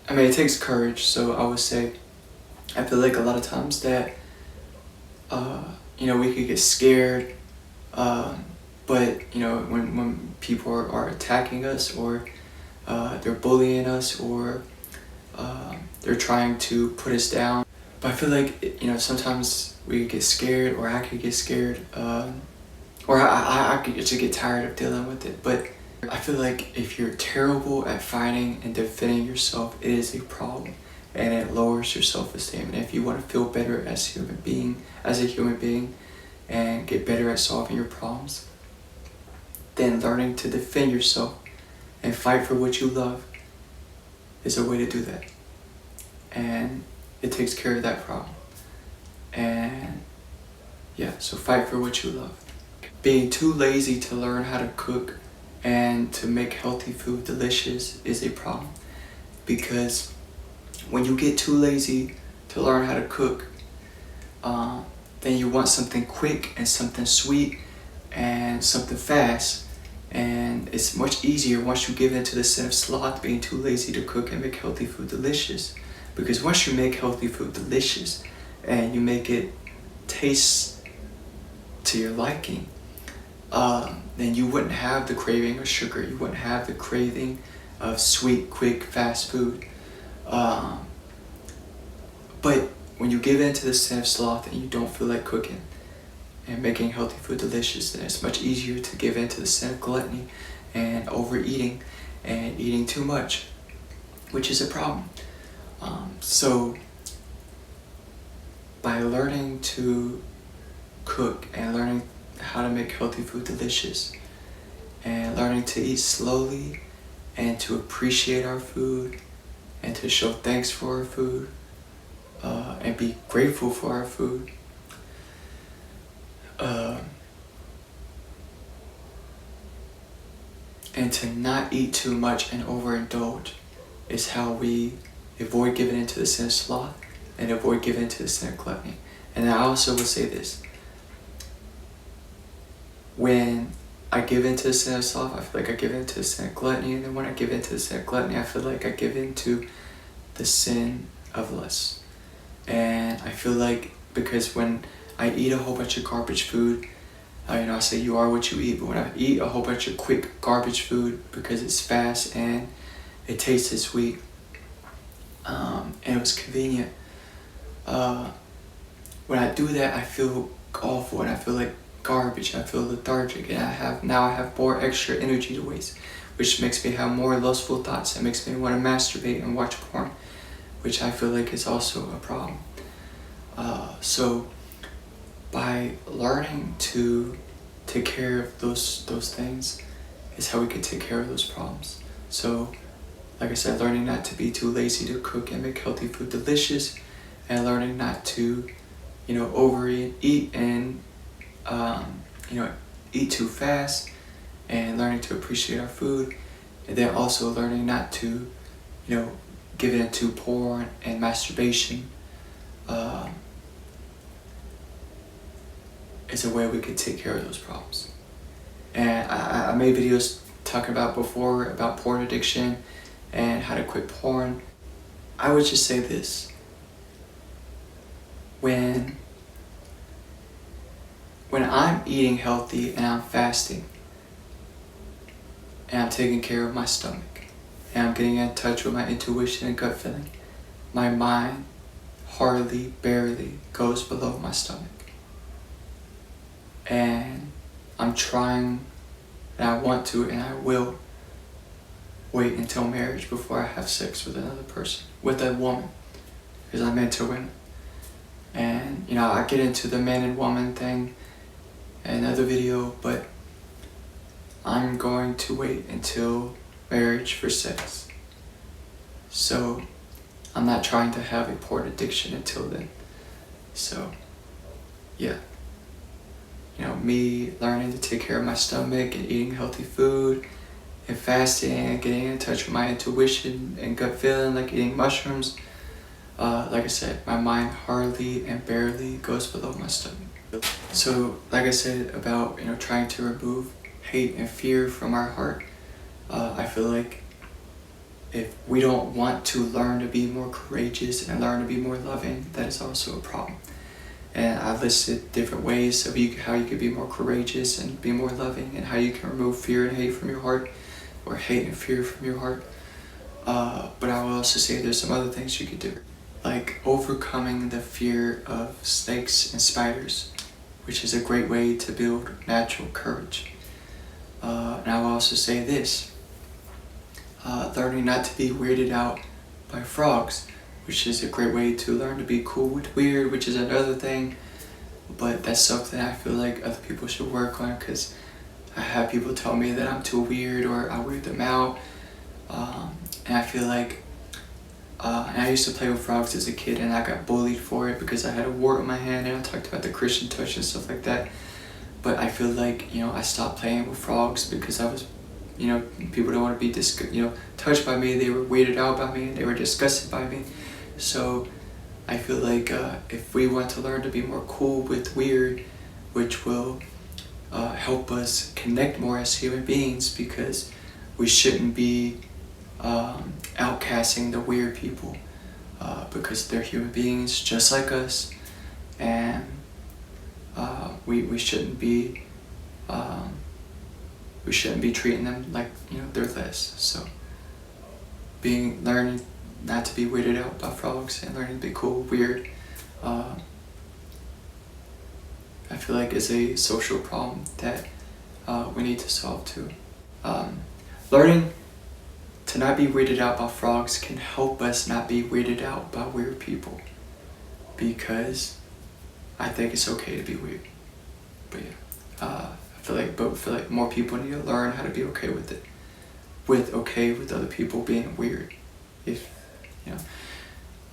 it takes courage. So I would say, I feel like a lot of times that we could get scared, but when people are attacking us, or they're bullying us, or they're trying to put us down. But I feel like, sometimes we get scared, or I could get scared, or I could just get tired of dealing with it. But I feel like if you're terrible at fighting and defending yourself, it is a problem, and it lowers your self-esteem. And if you want to feel better as a human being, and get better at solving your problems, then learning to defend yourself and fight for what you love is a way to do that. And it takes care of that problem. And yeah, so fight for what you love. Being too lazy to learn how to cook and to make healthy food delicious is a problem. Because when you get too lazy to learn how to cook, then you want something quick and something sweet and something fast. And it's much easier once you give into the sin of sloth, being too lazy to cook and make healthy food delicious. Because once you make healthy food delicious and you make it taste to your liking, then you wouldn't have the craving of sugar. You wouldn't have the craving of sweet, quick, fast food. But when you give in to the sin of sloth and you don't feel like cooking and making healthy food delicious, then it's much easier to give in to the sin of gluttony and overeating and eating too much, which is a problem. So by learning to cook and learning how to make healthy food delicious and learning to eat slowly and to appreciate our food and to show thanks for our food, and be grateful for our food, and to not eat too much and overindulge is how we avoid giving into the sin of sloth and avoid giving into the sin of gluttony. And I also would say this: when I give into the sin of sloth, I feel like I give into the sin of gluttony, and then when I give into the sin of gluttony, I feel like I give into the sin of lust. And I feel like, because when I eat a whole bunch of garbage food, I say you are what you eat, but when I eat a whole bunch of quick garbage food because it's fast and it tasted sweet, and it was convenient, when I do that, I feel awful and I feel like garbage. I feel lethargic, and I have more extra energy to waste, which makes me have more lustful thoughts. It makes me want to masturbate and watch porn, which I feel like is also a problem. So by learning to take care of those things is how we can take care of those problems. So, like I said, learning not to be too lazy to cook and make healthy food delicious, and learning not to, overeat and, eat too fast, and learning to appreciate our food, and then also learning not to, give into porn and masturbation. Is a way we could take care of those problems. And I made videos talking about before about porn addiction and how to quit porn. I would just say this: when I'm eating healthy and I'm fasting and I'm taking care of my stomach and I'm getting in touch with my intuition and gut feeling, my mind barely goes below my stomach. And I'm trying, and I want to, and I will wait until marriage before I have sex with another person, with a woman, because I'm into women. And I get into the man and woman thing in another video, but I'm going to wait until marriage for sex. So I'm not trying to have a porn addiction until then. So yeah. Me learning to take care of my stomach and eating healthy food and fasting and getting in touch with my intuition and gut feeling, like eating mushrooms. Like I said, my mind hardly and barely goes below my stomach. So, like I said about, trying to remove hate and fear from our heart, I feel like if we don't want to learn to be more courageous and learn to be more loving, that is also a problem. And I've listed different ways of how you could be more courageous and be more loving, and how you can remove fear and hate from your heart, or hate and fear from your heart. But I will also say there's some other things you could do, like overcoming the fear of snakes and spiders, which is a great way to build natural courage. And I will also say this, learning not to be weirded out by frogs, which is a great way to learn to be cool with weird, which is another thing. But that's something I feel like other people should work on, because I have people tell me that I'm too weird or I weird them out. And I feel like, and I used to play with frogs as a kid, and I got bullied for it because I had a wart on my hand, and I talked about the Christian touch and stuff like that. But I feel like, I stopped playing with frogs because I was, people don't want to be touched by me. They were weirded out by me, and they were disgusted by me. So I feel like if we want to learn to be more cool with weird, which will help us connect more as human beings, because we shouldn't be outcasting the weird people, because they're human beings just like us, and we shouldn't be treating them like they're less. So learning not to be weirded out by frogs and learning to be cool, weird, I feel like is a social problem that we need to solve too. Learning to not be weirded out by frogs can help us not be weirded out by weird people, because I think it's okay to be weird. But yeah, I feel like more people need to learn how to be okay with it, with other people being weird.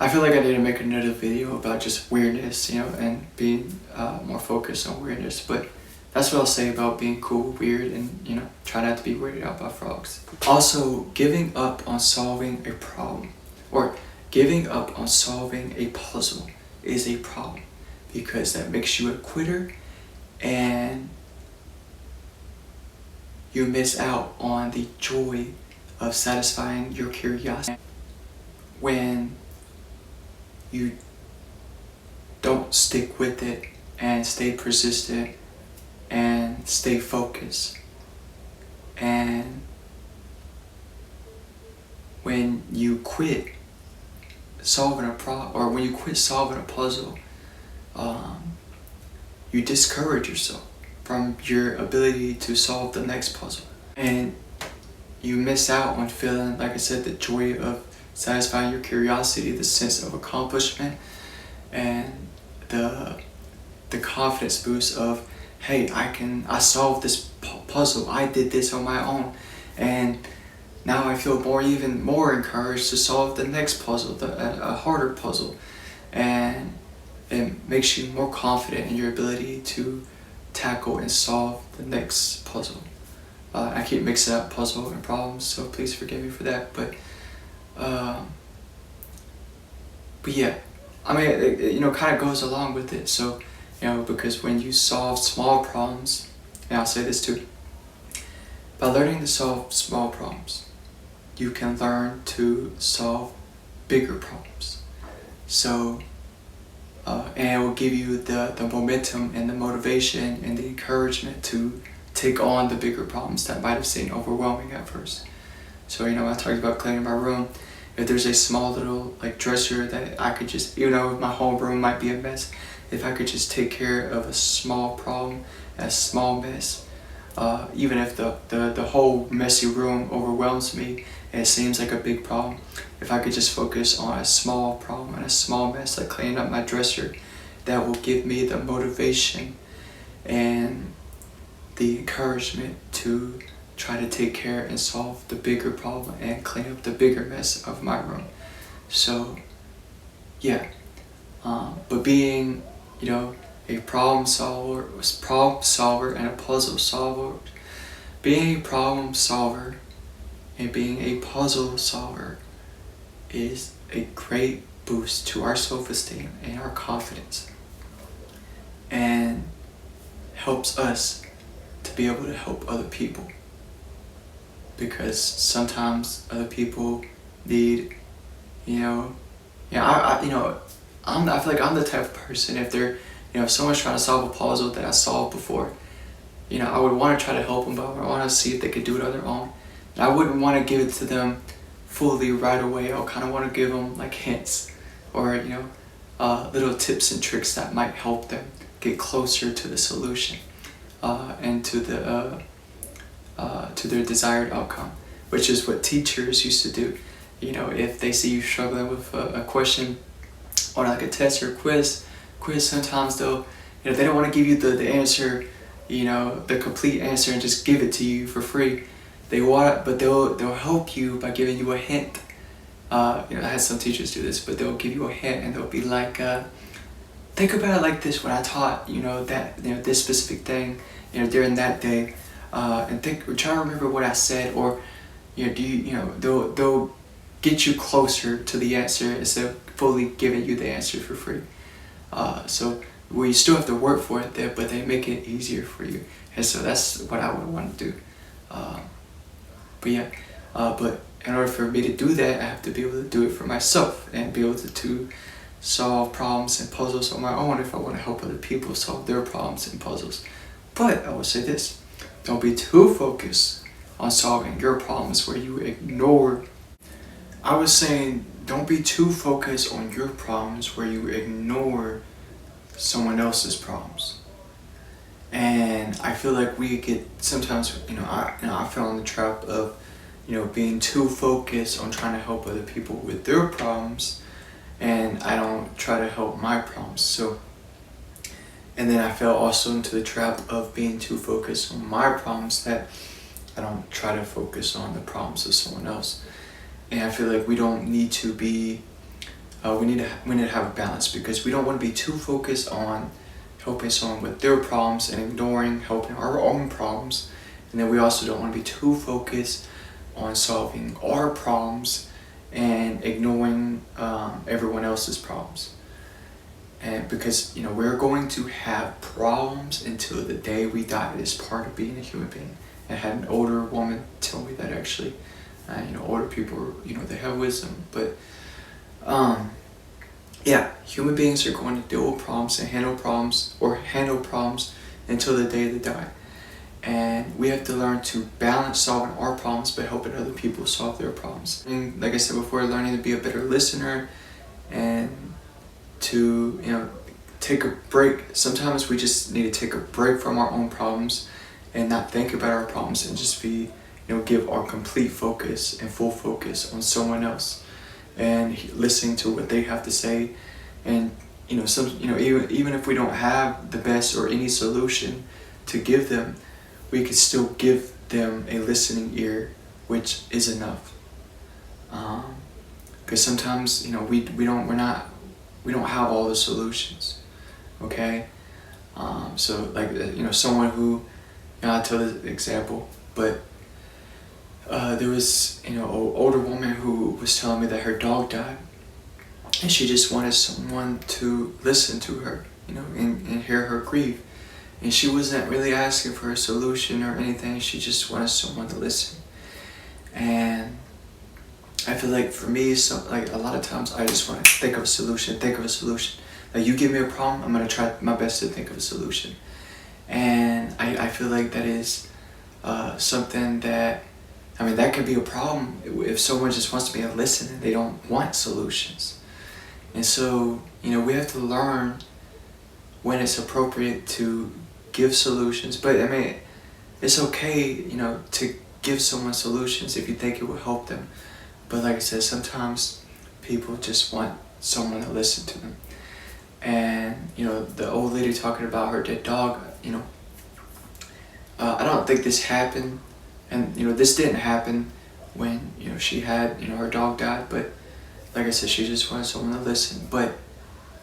I feel like I need to make another video about just weirdness, and being more focused on weirdness. But that's what I'll say about being cool, weird, and try not to be weirded out by frogs. Also, giving up on solving a problem, or giving up on solving a puzzle, is a problem, because that makes you a quitter, and you miss out on the joy of satisfying your curiosity. When you don't stick with it and stay persistent and and stay focused. And when you quit solving a problem, or when you quit solving a puzzle, you discourage yourself from your ability to solve the next puzzle. And you miss out on feeling, like I said, the joy of satisfying your curiosity, the sense of accomplishment, and the confidence boost of, hey, I solved this puzzle, I did this on my own, and now I feel even more encouraged to solve the next puzzle, a harder puzzle, and it makes you more confident in your ability to tackle and solve the next puzzle. I keep mixing up puzzle and problems, so please forgive me for that. But yeah, I mean, it kind of goes along with it. So, because when you solve small problems, and I'll say this too, by learning to solve small problems, you can learn to solve bigger problems. So, and it will give you the momentum and the motivation and the encouragement to take on the bigger problems that might have seemed overwhelming at first. So, I talked about cleaning my room. If there's a small little dresser that I could just, my whole room might be a mess, if I could just take care of a small problem, a small mess, even if the whole messy room overwhelms me and it seems like a big problem, if I could just focus on a small problem and a small mess, like cleaning up my dresser, that will give me the motivation and the encouragement to try to take care and solve the bigger problem and clean up the bigger mess of my room. So, yeah. But being, a problem solver and a puzzle solver, being a problem solver and being a puzzle solver is a great boost to our self-esteem and our confidence, and helps us to be able to help other people, because sometimes other people need, I feel like I'm the type of person, if they're, if someone's trying to solve a puzzle that I solved before, I would want to try to help them, but I would want to see if they could do it on their own. And I wouldn't want to give it to them fully right away. I'll kind of want to give them hints, or little tips and tricks that might help them get closer to the solution, and to their desired outcome, which is what teachers used to do. If they see you struggling with a question on a test or a quiz, sometimes they'll, they don't want to give you the answer, the complete answer and just give it to you for free. But they'll help you by giving you a hint. I had some teachers do this, but they'll give you a hint and they'll be like, think about it like this when I taught, that, this specific thing, during that day, and try to remember what I said, or, they'll get you closer to the answer instead of fully giving you the answer for free. So you still have to work for it there, but they make it easier for you. And so that's what I would want to do. But in order for me to do that, I have to be able to do it for myself and be able to solve problems and puzzles on my own if I want to help other people solve their problems and puzzles. But I will say this, don't be too focused on solving your problems where you ignore. I was saying, don't be too focused on your problems where you ignore someone else's problems. And I feel like we get sometimes, I fell in the trap of, being too focused on trying to help other people with their problems, and I don't try to help my problems. So, and then I fell also into the trap of being too focused on my problems that I don't try to focus on the problems of someone else. And I feel like we don't need to be, we need to have a balance, because we don't want to be too focused on helping someone with their problems and ignoring helping our own problems. And then we also don't want to be too focused on solving our problems and ignoring everyone else's problems. And because, we're going to have problems until the day we die. It is part of being a human being. I had an older woman tell me that, actually. Older people, they have wisdom, but human beings are going to deal with problems and handle problems until the day they die. And we have to learn to balance solving our problems by helping other people solve their problems. And like I said before, learning to be a better listener and to, take a break. Sometimes we just need to take a break from our own problems and not think about our problems and just be, give our complete focus and full focus on someone else and listening to what they have to say. And even if we don't have the best or any solution to give them, we could still give them a listening ear, which is enough. Because sometimes we don't have all the solutions. Okay, so like someone who, I'll tell this example, but there was an older woman who was telling me that her dog died, and she just wanted someone to listen to her, and hear her grieve. And she wasn't really asking for a solution or anything. She just wanted someone to listen. And I feel like for me, a lot of times I just want to think of a solution. Like, you give me a problem, I'm gonna try my best to think of a solution. And I feel like that is something that, that could be a problem if someone just wants to be a listen and they don't want solutions. And so, we have to learn when it's appropriate to give solutions. But it's okay, to give someone solutions if you think it will help them. But like I said, sometimes people just want someone to listen to them. And the old lady talking about her dead dog, I don't think this happened, and this didn't happen when she had her dog died. But like I said, she just wanted someone to listen. But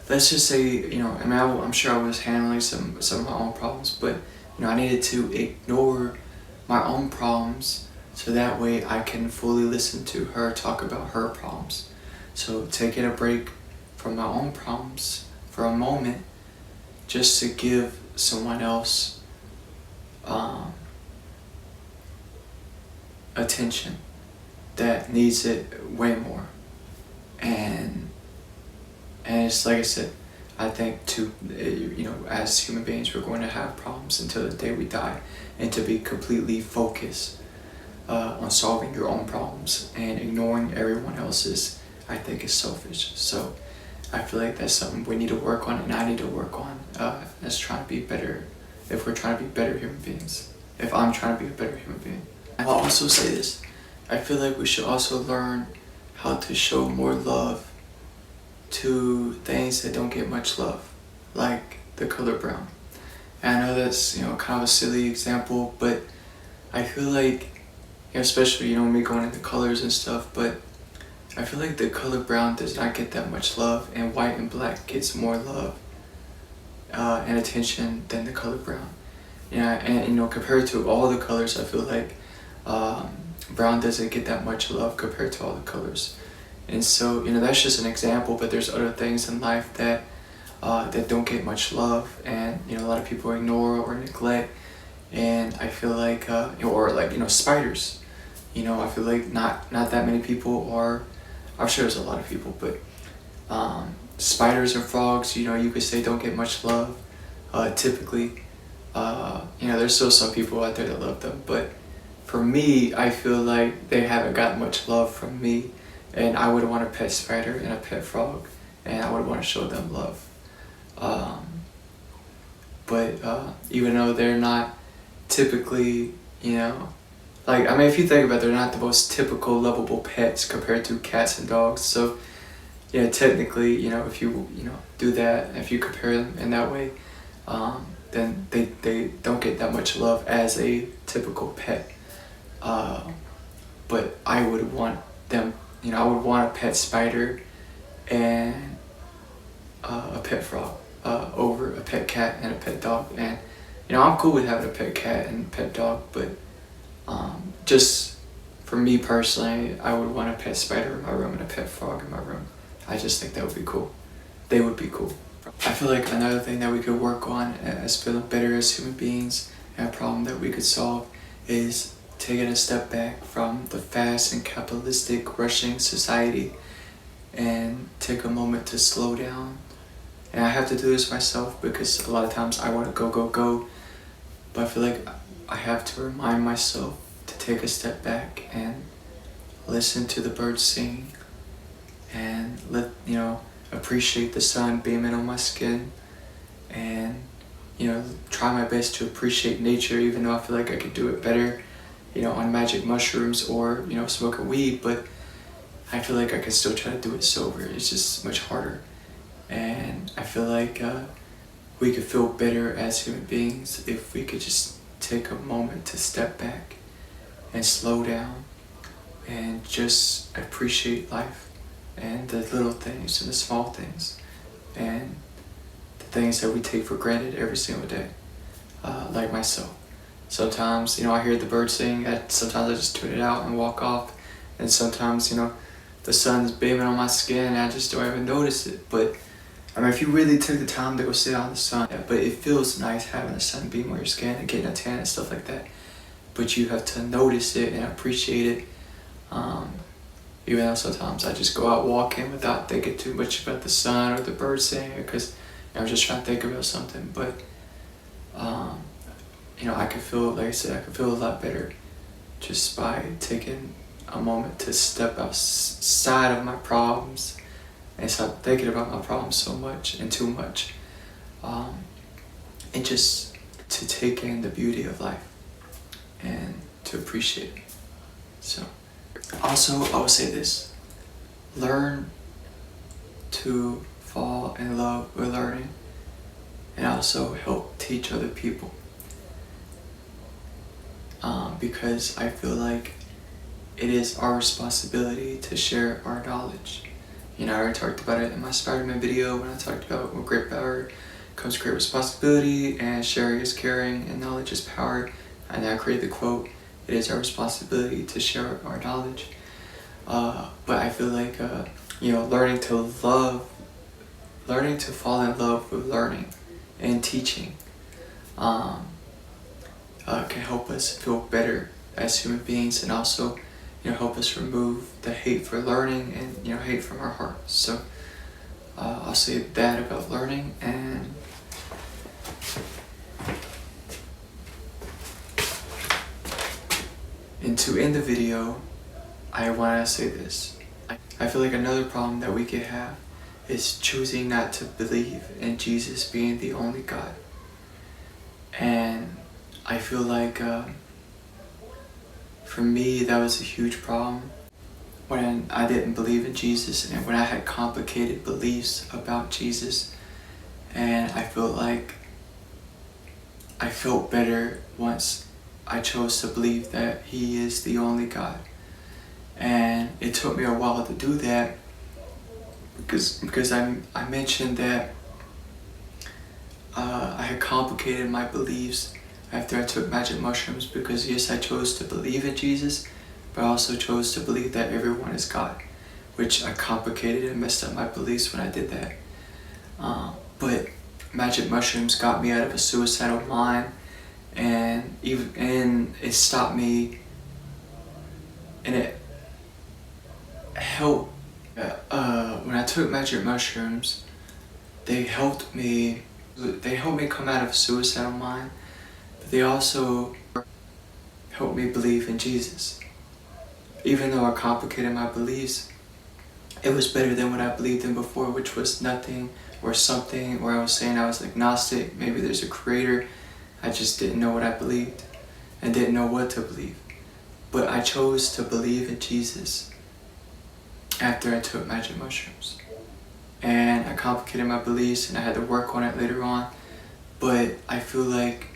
let's just say, I'm sure I was handling some of my own problems, but I needed to ignore my own problems so that way I can fully listen to her talk about her problems. So taking a break from my own problems for a moment just to give someone else attention that needs it way more. And it's like I said, I think as human beings, we're going to have problems until the day we die, and to be completely focused on solving your own problems and ignoring everyone else's, I think is selfish. So I feel like that's something we need to work on, and I need to work on as trying to be better, if we're trying to be better human beings, if I'm trying to be a better human being. I'll also say this, I feel like we should also learn how to show more love to things that don't get much love, like the color brown. And I know that's kind of a silly example, but I feel like, especially me going into colors and stuff, but I feel like the color brown does not get that much love, and white and black gets more love and attention than the color brown. And compared to all the colors, I feel like brown doesn't get that much love compared to all the colors. And so that's just an example, but there's other things in life that don't get much love, and a lot of people ignore or neglect. And I feel like spiders, I feel like not that many people are, I'm sure there's a lot of people, but spiders and frogs, you could say don't get much love typically. There's still some people out there that love them, but for me, I feel like they haven't got much love from me. And I would want a pet spider and a pet frog, and I would want to show them love. But even though they're not typically, if you think about it, they're not the most typical lovable pets compared to cats and dogs. So, technically, if you, do that, if you compare them in that way, then they don't get that much love as a typical pet. But I would want them, I would want a pet spider and a pet frog over a pet cat and a pet dog. And I'm cool with having a pet cat and a pet dog, but just for me personally, I would want a pet spider in my room and a pet frog in my room. I just think that would be cool. They would be cool. I feel like another thing that we could work on as feeling better as human beings, and a problem that we could solve, is taking a step back from the fast and capitalistic rushing society and take a moment to slow down. And I have to do this myself because a lot of times I want to go, but I feel like I have to remind myself to take a step back and listen to the birds sing and appreciate the sun beaming on my skin, and try my best to appreciate nature, even though I feel like I could do it better on magic mushrooms or smoking weed. But I feel like I can still try to do it sober. It's just much harder, and I feel like we could feel better as human beings if we could just take a moment to step back and slow down and just appreciate life and the little things and the small things and the things that we take for granted every single day. Like myself, sometimes I hear the birds sing, sometimes I just tune it out and walk off, and sometimes the sun's beaming on my skin and I just don't even notice it. But I mean, if you really took the time to go sit out in the sun, but it feels nice having the sun beam on your skin and getting a tan and stuff like that. But you have to notice it and appreciate it. Even though sometimes I just go out walking without thinking too much about the sun or the birds singing, because I'm just trying to think about something. But I can feel, like I said, I can feel a lot better just by taking a moment to step outside of my problems and stop thinking about my problems so much and too much, and just to take in the beauty of life and to appreciate it. So also, I will say this: learn to fall in love with learning, and also help teach other people, because I feel like it is our responsibility to share our knowledge. I already talked about it in my Spider-Man video when I talked about with great power comes great responsibility, and sharing is caring, and knowledge is power. And I created the quote, "It is our responsibility to share our knowledge." But I feel like learning to fall in love with learning and teaching can help us feel better as human beings, and also help us remove the hate for learning and hate from our hearts. So I'll say that about learning. And to end the video, I want to say this: I feel like another problem that we could have is choosing not to believe in Jesus being the only God. And I feel like for me, that was a huge problem when I didn't believe in Jesus and when I had complicated beliefs about Jesus. And I felt like I felt better once I chose to believe that He is the only God. And it took me a while to do that because I mentioned that I had complicated my beliefs after I took magic mushrooms, because yes, I chose to believe in Jesus, but I also chose to believe that everyone is God, which I complicated and messed up my beliefs when I did that. But magic mushrooms got me out of a suicidal mind, and it stopped me, and it helped. When I took magic mushrooms, they helped me come out of a suicidal mind, but they also helped me believe in Jesus. Even though I complicated my beliefs, it was better than what I believed in before, which was nothing or something, where I was saying I was agnostic, maybe there's a creator. I just didn't know what I believed and didn't know what to believe. But I chose to believe in Jesus after I took magic mushrooms. And I complicated my beliefs and I had to work on it later on. But I feel like,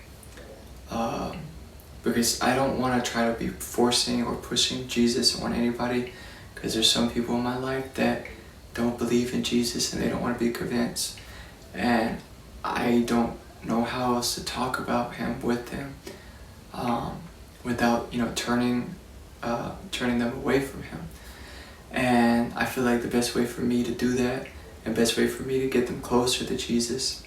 because I don't want to try to be forcing or pushing Jesus on anybody, because there's some people in my life that don't believe in Jesus and they don't want to be convinced. And I don't know how else to talk about Him with them without turning them away from Him. And I feel like the best way for me to do that, and best way for me to get them closer to Jesus,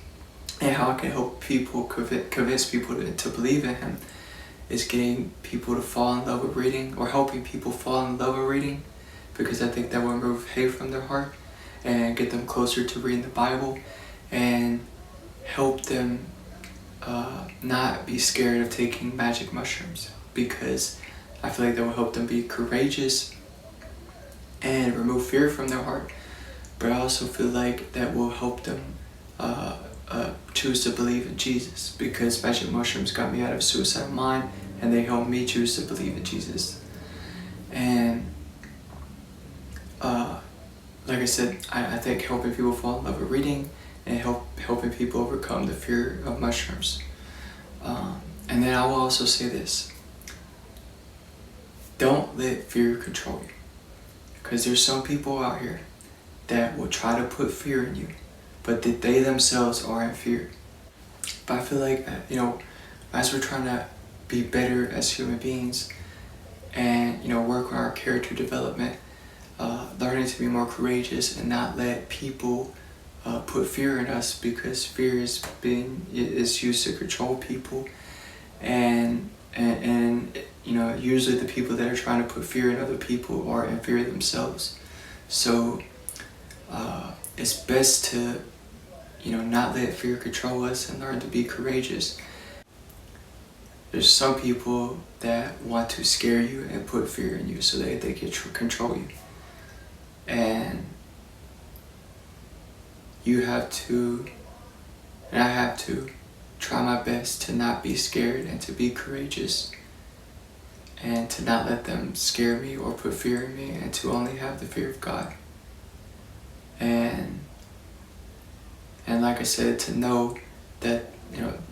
and how I can help people, convince people to believe in Him, is getting people to fall in love with reading, or helping people fall in love with reading, because I think that will remove hate from their heart and get them closer to reading the Bible, and help them not be scared of taking magic mushrooms, because I feel like that will help them be courageous and remove fear from their heart. But I also feel like that will help them choose to believe in Jesus, because magic mushrooms got me out of suicidal mind and they helped me choose to believe in Jesus. And like I said, I think helping people fall in love with reading and helping people overcome the fear of mushrooms. And then I will also say this: don't let fear control you, because there's some people out here that will try to put fear in you, but that they themselves are in fear. But I feel like, as we're trying to be better as human beings and, work on our character development, learning to be more courageous and not let people put fear in us, because fear is used to control people, and usually the people that are trying to put fear in other people are in fear themselves. So it's best to not let fear control us and learn to be courageous. There's some people that want to scare you and put fear in you so that they can control you. And you have to, and I have to, try my best to not be scared and to be courageous, and to not let them scare me or put fear in me, and to only have the fear of God. And like I said, to know that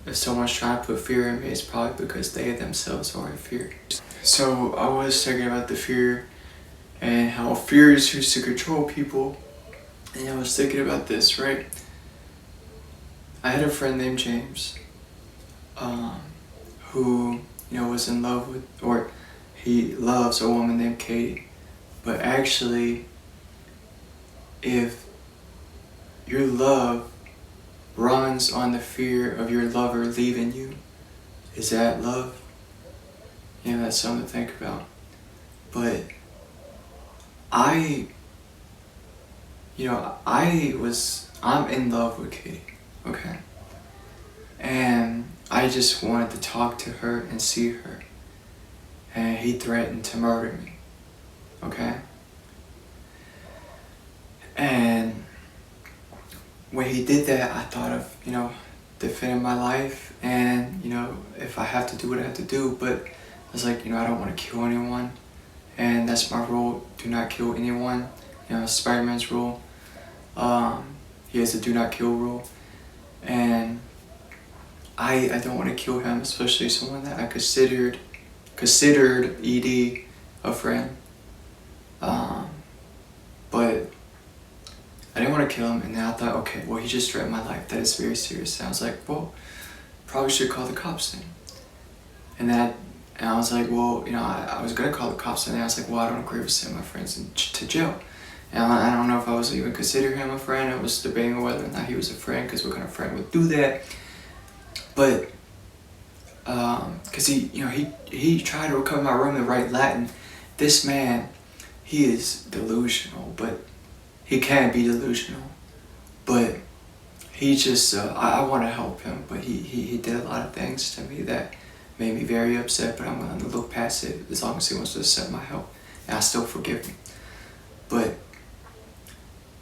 if someone's trying to put fear in me, it's probably because they themselves are in fear. So I was thinking about the fear and how fear is used to control people, and I was thinking about this, right? I had a friend named James, who was in love with, or he loves a woman named Katie. But actually, if your love runs on the fear of your lover leaving you, is that love? That's something to think about. But I'm in love with Katie, okay? And I just wanted to talk to her and see her. And he threatened to murder me, okay? And when he did that, I thought of, defending my life, and, if I have to do what I have to do. But I was like, I don't want to kill anyone. And that's my rule: do not kill anyone. Spider-Man's rule. He has a do not kill rule. And I don't want to kill him, especially someone that I considered ED a friend. But I didn't want to kill him, and then I thought, okay, well, he just threatened my life. That is very serious. And I was like, well, probably should call the cops then. And I was like, well, I was going to call the cops, and then I was like, well, I don't agree with sending my friends to jail. And I don't know if I was even considering him a friend. I was debating whether or not he was a friend, because what kind of friend would do that? But, because he tried to come in my room and write Latin. This man, he is delusional, but he can be delusional. But he just, I want to help him, but he did a lot of things to me that made me very upset, but I'm willing to look past it as long as he wants to accept my help. And I still forgive him. But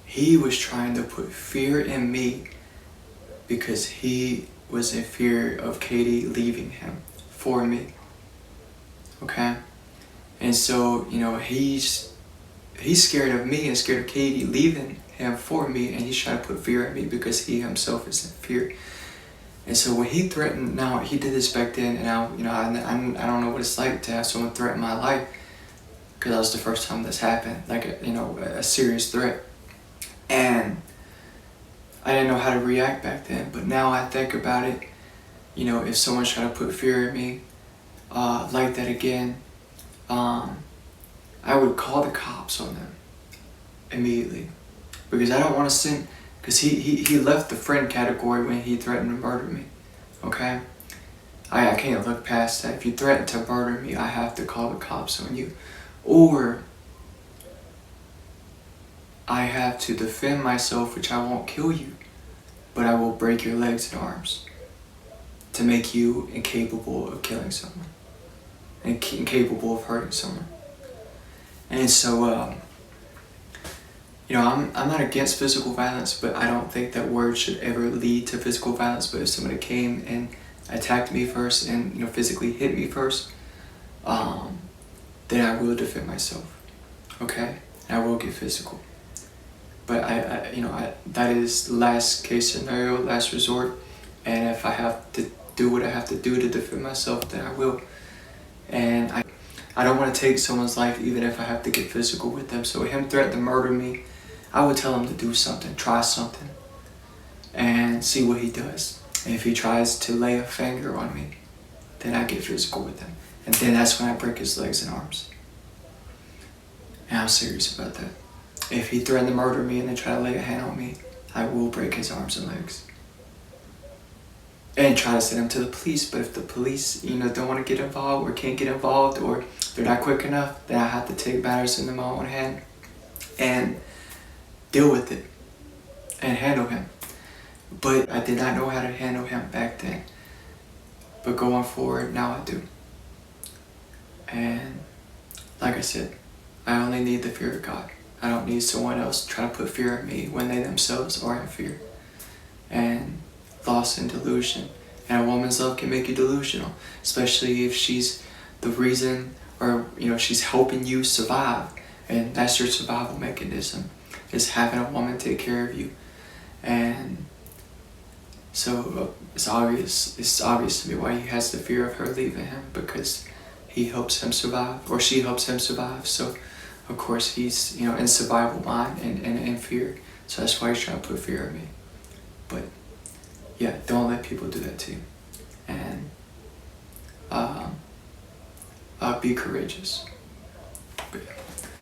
he was trying to put fear in me because he was in fear of Katie leaving him for me. Okay? And so, he's scared of me and scared of Katie leaving him for me, and he's trying to put fear in me because he himself is in fear. And so when he threatened, now he did this back then, and I don't know what it's like to have someone threaten my life, because that was the first time this happened, like a serious threat. And I didn't know how to react back then, but now I think about it, if someone's trying to put fear in me like that again, I would call the cops on them immediately, because I don't want to send, because he left the friend category when he threatened to murder me, okay? I can't look past that. If you threaten to murder me, I have to call the cops on you. Or I have to defend myself, which I won't kill you, but I will break your legs and arms. to make you incapable of killing someone, and incapable of hurting someone. And so, I'm not against physical violence, but I don't think that words should ever lead to physical violence. But if somebody came and attacked me first and physically hit me first, then I will defend myself. Okay, and I will get physical. But that is last case scenario, last resort. And if I have to do what I have to do to defend myself, then I will. And I don't want to take someone's life even if I have to get physical with them. So him threatening to murder me, I would tell him to do something, try something, and see what he does. And if he tries to lay a finger on me, then I get physical with him. And then that's when I break his legs and arms. And I'm serious about that. If he threatened to murder me and then try to lay a hand on me, I will break his arms and legs. And try to send him to the police. But if the police, don't want to get involved or can't get involved or they're not quick enough, then I have to take matters into my own hand and deal with it and handle him. But I did not know how to handle him back then. But going forward, now I do. And like I said, I only need the fear of God. I don't need someone else to try to put fear in me when they themselves are in fear and lost in delusion. And a woman's love can make you delusional, especially if she's the reason or she's helping you survive, and that's your survival mechanism, is having a woman take care of you. And so it's obvious to me why he has the fear of her leaving him, because he helps him survive, or she helps him survive. So of course he's in survival mind and in fear. So that's why he's trying to put fear in me. But yeah, don't let people do that to you. And be courageous.